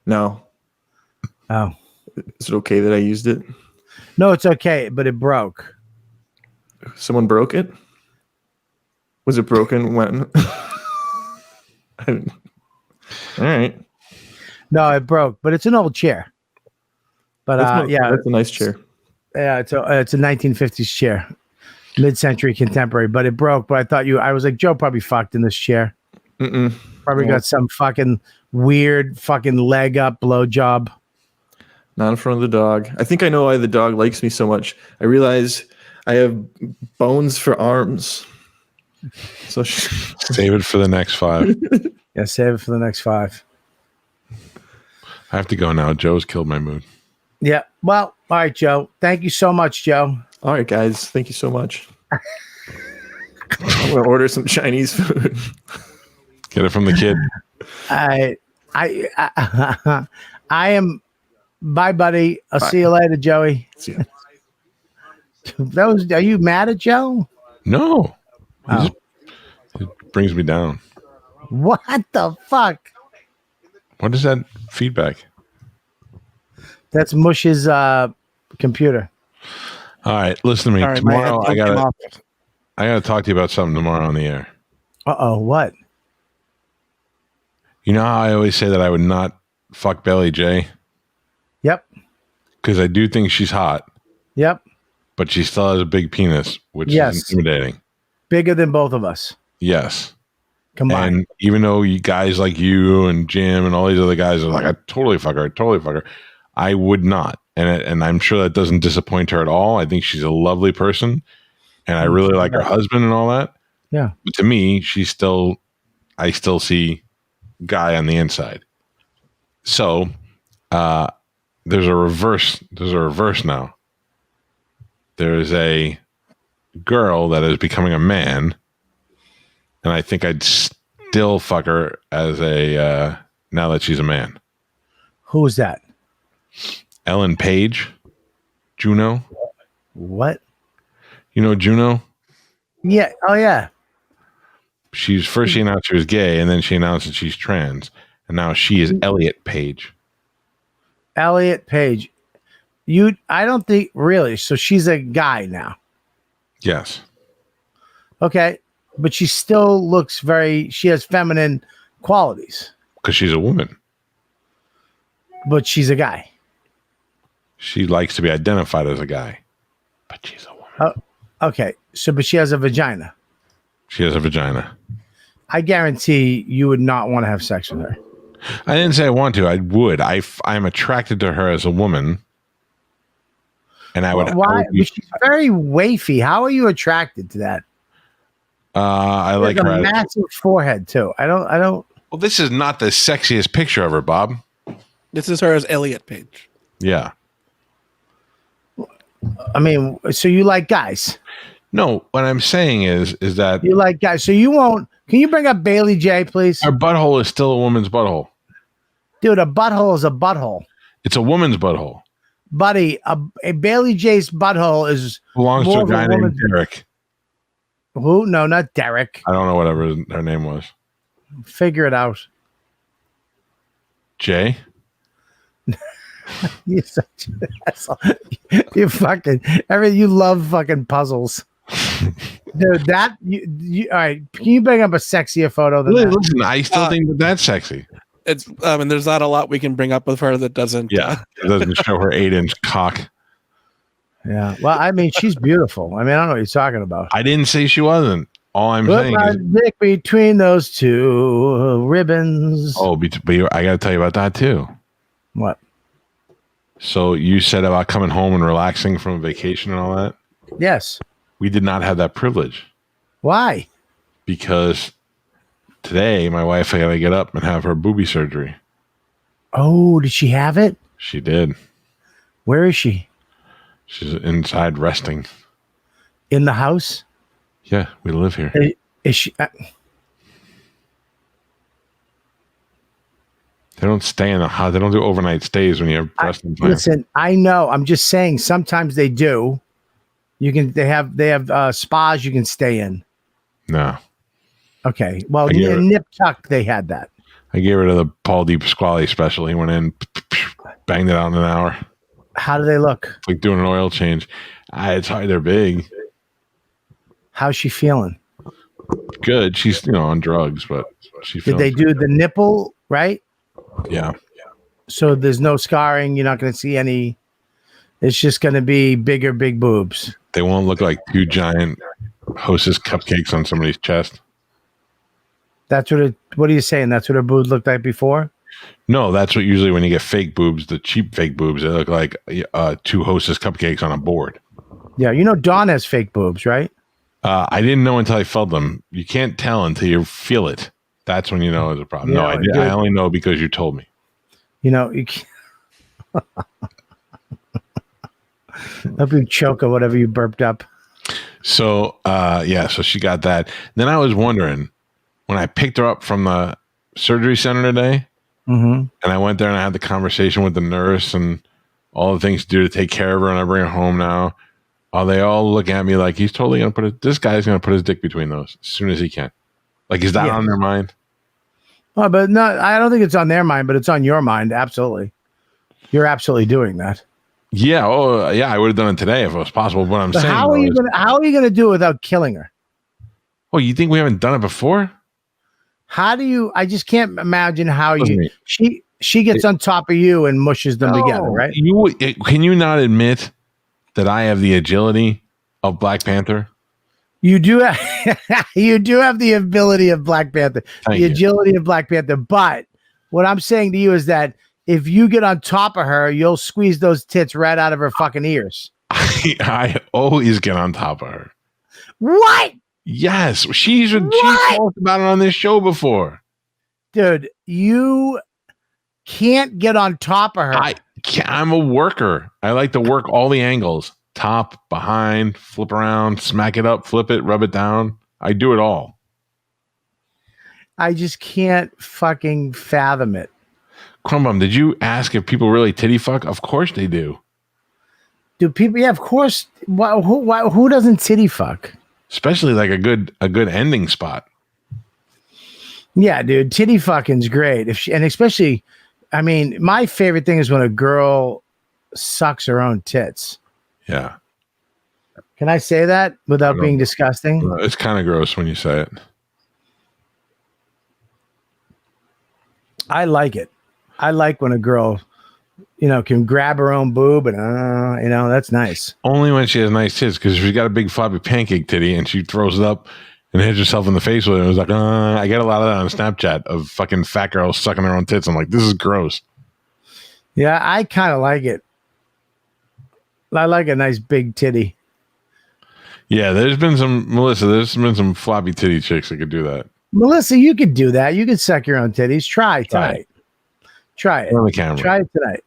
No. Oh. Is it okay that I used it? No, it's okay, but it broke. Someone broke it? Was it broken when? All right. No, it broke, but it's an old chair. But that's a nice chair. Yeah, it's a 1950s chair, mid-century contemporary. But it broke. But I was like, Joe probably fucked in this chair. Probably got some fucking weird fucking leg up blowjob. Not in front of the dog. I think I know why the dog likes me so much. I realize I have bones for arms. So save it for the next 5. Yeah, save it for the next 5. I have to go now. Joe's killed my mood. Yeah. Well, all right, Joe. Thank you so much, Joe. All right, guys. Thank you so much. I'm going to order some Chinese food. Get it from the kid. I am. Bye, buddy. I'll see you later, Joey. See ya. Are you mad at Joe? No. Oh. It brings me down. What the fuck? What is that feedback? That's Mush's computer. All right, listen to me. Right, tomorrow I gotta talk to you about something tomorrow on the air. What? You know how I always say that I would not fuck Belly J? Yep. Because I do think she's hot. Yep. But she still has a big penis, which is intimidating. Bigger than both of us. Yes. Combined. And even though you guys like you and Jim and all these other guys are like, I totally fuck her, I would not. And I'm sure that doesn't disappoint her at all. I think she's a lovely person. And I really like her husband and all that. Yeah. But to me, I still see guy on the inside. So there's a reverse now. There's a girl that is becoming a man, and I think I'd still fuck her as a now that she's a man. Who's that? Ellen Page, Juno. What? You know Juno? Yeah. Oh, yeah. She announced she was gay, and then she announced that she's trans, and now she is Elliot Page. Elliot Page. I don't think really. So she's a guy now. Yes. Okay. But she still looks she has feminine qualities. Because she's a woman. But she's a guy. She likes to be identified as a guy. But she's a woman. Okay. But she has a vagina. She has a vagina. I guarantee you would not want to have sex with her. I didn't say I want to. I would. I'm attracted to her as a woman. And I would. Why? She's very wafy. How are you attracted to that? I like her. A massive forehead too. I don't. Well, this is not the sexiest picture of her, Bob. This is her as Elliot Page. Yeah. I mean, so you like guys? No, what I'm saying is that you like guys. So you won't. Can you bring up Bailey J, please? Her butthole is still a woman's butthole. Dude, a butthole is a butthole. It's a woman's butthole. Buddy, a Bailey J's butthole belongs to a guy named Derek. Who? No, not Derek. I don't know whatever her name was. Figure it out. Jay? You're such an asshole. You fucking you love fucking puzzles. Dude, you all right, can you bring up a sexier photo than that? Listen, I still think that's sexy. It's and there's not a lot we can bring up with her that doesn't it doesn't show her 8-inch cock. Yeah. Well, I mean, she's beautiful. I mean, I don't know what you're talking about. I didn't say she wasn't. All I'm Put saying my is dick between those two ribbons. Oh, but I got to tell you about that too. What? So you said about coming home and relaxing from a vacation and all that? Yes. We did not have that privilege. Why? Because today my wife had to get up and have her boobie surgery. Oh, did she have it? She did. Where is she? She's inside resting. In the house? Yeah, we live here. Is she? They don't stay in the house. They don't do overnight stays when you have breast implants. Listen, I know. I'm just saying. Sometimes they do. They have spas you can stay in. No. Okay. Well, in Nip Tuck they had that. I gave her to the Paul D. Pasquale special. He went in, banged it out in an hour. How do they look? It's like doing an oil change. It's hard. They're big. How's she feeling? Good. She's on drugs, but she. Did they do the nipple right? Yeah. So there's no scarring. You're not going to see any. It's just going to be bigger, big boobs. They won't look like two giant Hostess cupcakes on somebody's chest. That's what are you saying? That's what her boobs looked like before? No, that's what usually when you get fake boobs, the cheap fake boobs, they look like two Hostess cupcakes on a board. Yeah, Dawn has fake boobs, right? I didn't know until I felt them. You can't tell until you feel it. That's when you know it's a problem. No, I did. I only know because you told me. You can't. Hope you choke or whatever you burped up. So, so she got that. Then I was wondering, when I picked her up from the surgery center today, and I went there and I had the conversation with the nurse and all the things to do to take care of her, and I bring her home now. They all look at me like he's totally going to this guy's going to put his dick between those as soon as he can. Like, is that on their mind? Oh, but no, I don't think it's on their mind, but it's on your mind. Absolutely. You're absolutely doing that. Yeah. Oh, yeah. I would have done it today if it was possible. But I'm saying, how are you going to do it without killing her? Oh, you think we haven't done it before? How do you? I just can't imagine how she gets on top of you and mushes them together, right? Can you not admit that I have the agility of Black Panther? You do have, you do have the ability of Black Panther, agility of Black Panther. But what I'm saying to you is that if you get on top of her, you'll squeeze those tits right out of her fucking ears. I always get on top of her. What? Yes, she's talked about it on this show before. Dude, you can't get on top of her. I'm a worker. I like to work all the angles. Top, behind, flip around, smack it up, flip it, rub it down. I do it all. I just can't fucking fathom it. Crumbum, did you ask if people really titty fuck? Of course they do. Do people? Yeah, of course. Who doesn't titty fuck? Especially like a good ending spot. Yeah, dude, titty fucking's great. And especially, I mean, my favorite thing is when a girl sucks her own tits. Yeah. Can I say that without being disgusting? It's kind of gross when you say it. I like it. I like when a girl, can grab her own boob and, that's nice. Only when she has nice tits, because if she's got a big floppy pancake titty and she throws it up and hits herself in the face with it, it was like, I get a lot of that on Snapchat of fucking fat girls sucking their own tits. I'm like, this is gross. Yeah, I kind of like it. I like a nice big titty. Yeah, there's been some floppy titty chicks that could do that. Melissa, you could do that. You could suck your own titties. Try tonight. Try it. On the camera. Try it tonight.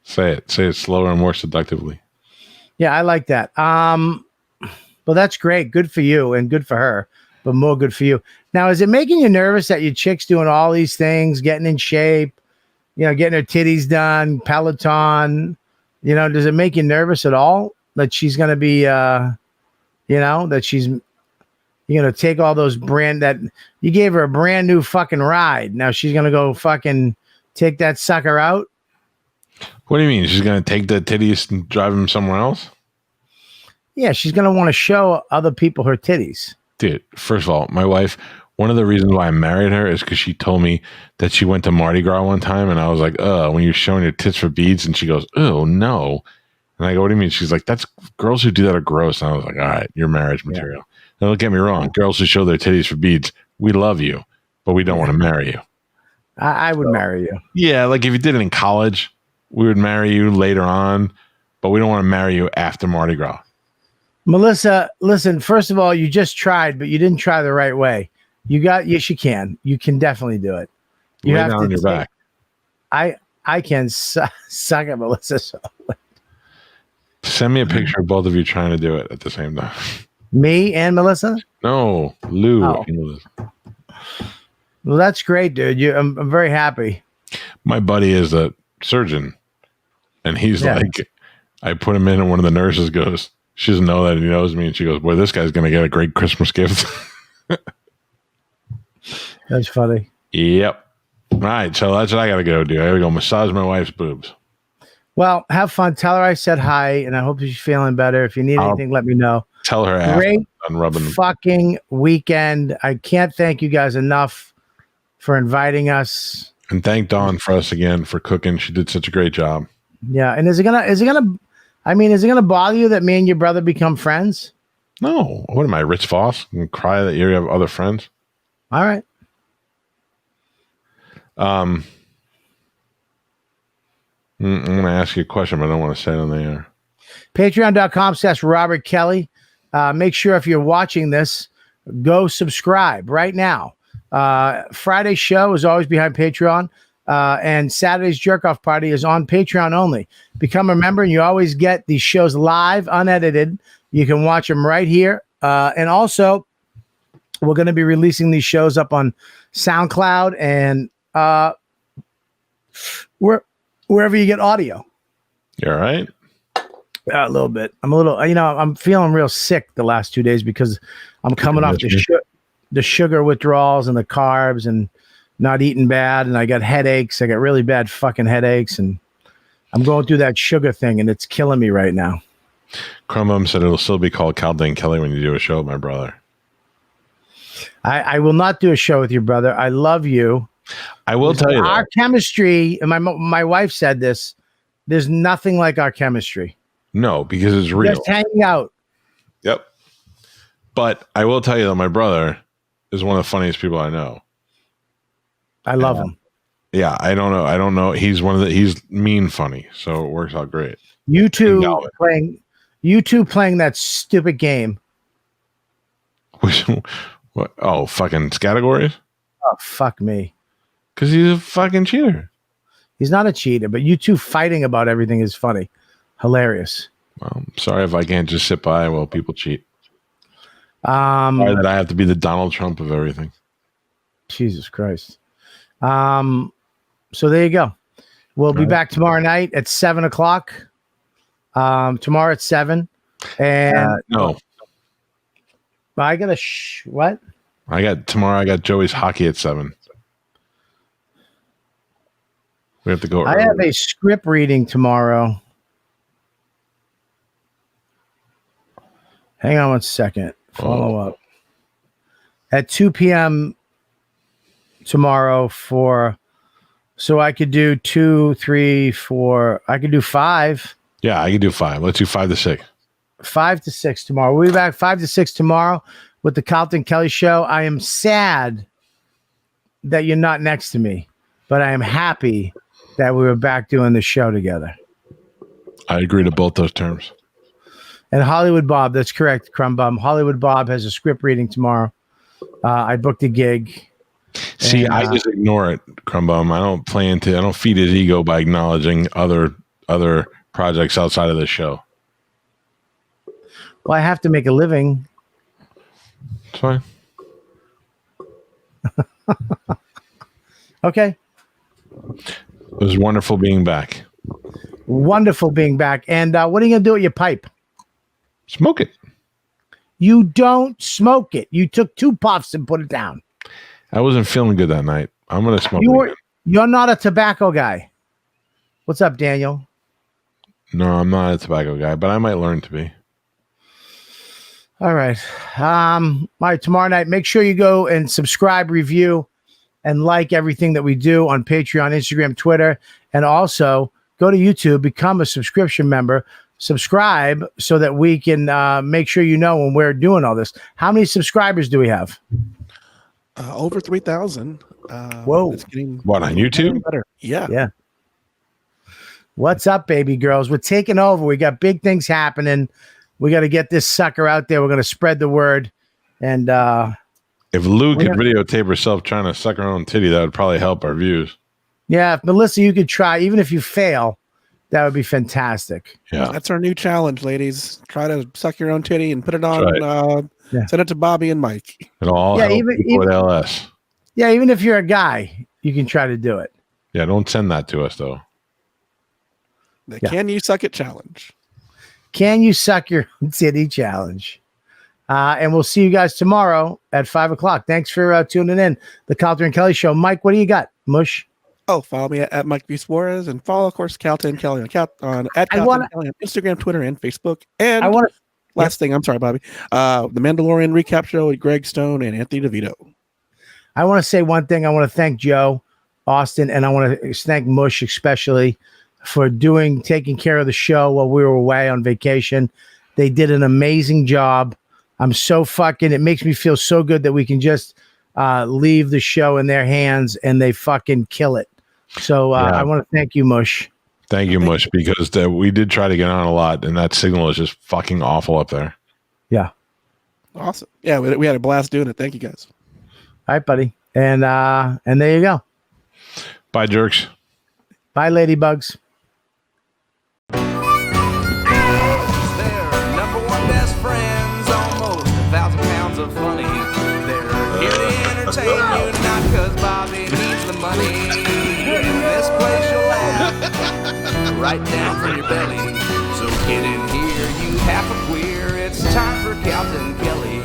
Say it slower and more seductively. Yeah, I like that. Well, that's great. Good for you and good for her, but more good for you. Now, is it making you nervous that your chick's doing all these things, getting in shape, getting her titties done, Peloton? Does it make you nervous at all that she's going to be, that she's, take all those that you gave her a brand new fucking ride. Now she's going to go fucking take that sucker out. What do you mean? She's going to take the titties and drive them somewhere else? Yeah, she's going to want to show other people her titties. Dude, first of all, my wife, one of the reasons why I married her is because she told me that she went to Mardi Gras one time, and I was like, when you're showing your tits for beads, and she goes, oh, no. And I go, what do you mean? She's like, that's girls who do that are gross. And I was like, all right, you're marriage material. Yeah. Now, don't get me wrong. Girls who show their titties for beads, we love you, but we don't want to marry you. I would marry you. Yeah, like if you did it in college, we would marry you later on, but we don't want to marry you after Mardi Gras. Melissa, listen, first of all, you just tried, but you didn't try the right way. Yes, you can. You can definitely do it. You Lay down on your back. I can suck it, Melissa. So. Send me a picture of both of you trying to do it at the same time. Me and Melissa? No, Lou. Oh. And Melissa. Well, that's great, dude. I'm very happy. My buddy is a surgeon, and he's like, I put him in, and one of the nurses goes, she doesn't know that he knows me, and she goes, boy, this guy's going to get a great Christmas gift. That's funny. Yep. All right, so that's what I got to go do. I got to go massage my wife's boobs. Well, have fun. Tell her I said hi, and I hope she's feeling better. If you need anything, let me know. Tell her after Great I'm rubbing fucking weekend. I can't thank you guys enough for inviting us. And thank Dawn for us again for cooking. She did such a great job. Yeah, and is it gonna bother you that me and your brother become friends? No. What am I, Rich Voss? And cry that you have other friends? All right. I'm going to ask you a question, but I don't want to say it on the air. Patreon.com/Robert Kelly. Make sure if you're watching this, go subscribe right now. Friday's show is always behind Patreon. And Saturday's Jerk Off Party is on Patreon only. Become a member and you always get these shows live, unedited. You can watch them right here. And also, we're going to be releasing these shows up on SoundCloud and wherever you get audio. You all right? A little bit. I'm feeling real sick the last 2 days because I'm coming off the sugar withdrawals and the carbs and not eating bad. And I got headaches. I got really bad fucking headaches. And I'm going through that sugar thing and it's killing me right now. Crumbum said it'll still be called Calta and Kelly when you do a show with my brother. I will not do a show with your brother. I love you. I will tell you our chemistry, and my wife said this, there's nothing like our chemistry. No, because it's real. Just hanging out. Yep. But I will tell you that my brother is one of the funniest people I know. I love him. Yeah, I don't know. He's he's mean funny, so it works out great. You two playing that stupid game. What? Oh, fucking categories? Oh, fuck me. Because he's a fucking cheater. He's not a cheater, but you two fighting about everything is funny. Hilarious. Well, I'm sorry if I can't just sit by while people cheat. Sorry that I have to be the Donald Trump of everything. Jesus Christ. So there you go. We'll be back tomorrow night at 7:00. Tomorrow at 7. And no, I got what? I got Joey's hockey at 7. We have to go I early. have a script reading tomorrow. Hang on 1 second. Follow up. At 2 p.m. tomorrow so I could do 2, 3, 4. I could do 5. Yeah, I can do 5. Let's do 5 to 6. 5 to 6 tomorrow. We'll be back 5 to 6 tomorrow with the Calta and Kelly show. I am sad that you're not next to me, but I am happy that we were back doing the show together. I agree to both those terms. And Hollywood Bob, that's correct, Crumbum. Hollywood Bob has a script reading tomorrow. I booked a gig. See, I just ignore it, Crumbum. I don't feed his ego by acknowledging other projects outside of the show. Well, I have to make a living. It's fine. Okay. It was wonderful being back. Wonderful being back. And what are you going to do with your pipe? Smoke it. You don't smoke it. You took 2 puffs and put it down. I wasn't feeling good that night. I'm going to smoke it. You're not a tobacco guy. What's up, Daniel? No, I'm not a tobacco guy, but I might learn to be. All right. All right, tomorrow night, make sure you go and subscribe, review, and like everything that we do on Patreon, Instagram, Twitter, and also go to YouTube, become a subscription member, subscribe so that we can make sure you know when we're doing all this. How many subscribers do we have? Over 3,000. Whoa. It's getting What, on YouTube? better. Yeah. Yeah. What's up, baby girls? We're taking over. We got big things happening. We got to get this sucker out there. We're going to spread the word. And If Lou could videotape herself trying to suck her own titty, that would probably help our views. yeah, if Melissa, you could try. Even if you fail, that would be fantastic. Yeah. That's our new challenge, ladies. Try to suck your own titty and put it on. Right. Send it to Bobby and Mike. It'll all help people with LS. Yeah, even if you're a guy, you can try to do it. Yeah, don't send that to us, though. The Can You Suck It challenge. Can you suck your titty challenge? And we'll see you guys tomorrow at 5:00. Thanks for tuning in. The Calta and Kelly Show. Mike, what do you got? Mush? Oh, follow me at Mike B. Suarez and follow, of course, Calta and Kelly on Calta and Kelly on Instagram, Twitter, and Facebook. And last thing, I'm sorry, Bobby. The Mandalorian recap show with Greg Stone and Anthony DeVito. I want to say one thing. I want to thank Joe Austin, and I want to thank Mush especially for taking care of the show while we were away on vacation. They did an amazing job. I'm so it makes me feel so good that we can just leave the show in their hands and they fucking kill it. So I want to thank you, Mush. Thank you, Mush, because we did try to get on a lot, and that signal is just fucking awful up there. Yeah. Awesome. Yeah, we had a blast doing it. Thank you, guys. All right, buddy. And there you go. Bye, jerks. Bye, ladybugs. They're number 1 best friends, almost 1,000 pounds of funny. They're here to entertain you, not 'cause Bobby needs the money. In this place you'll laugh right down from your belly. So get in here, you half a queer. It's time for Calta and Kelly.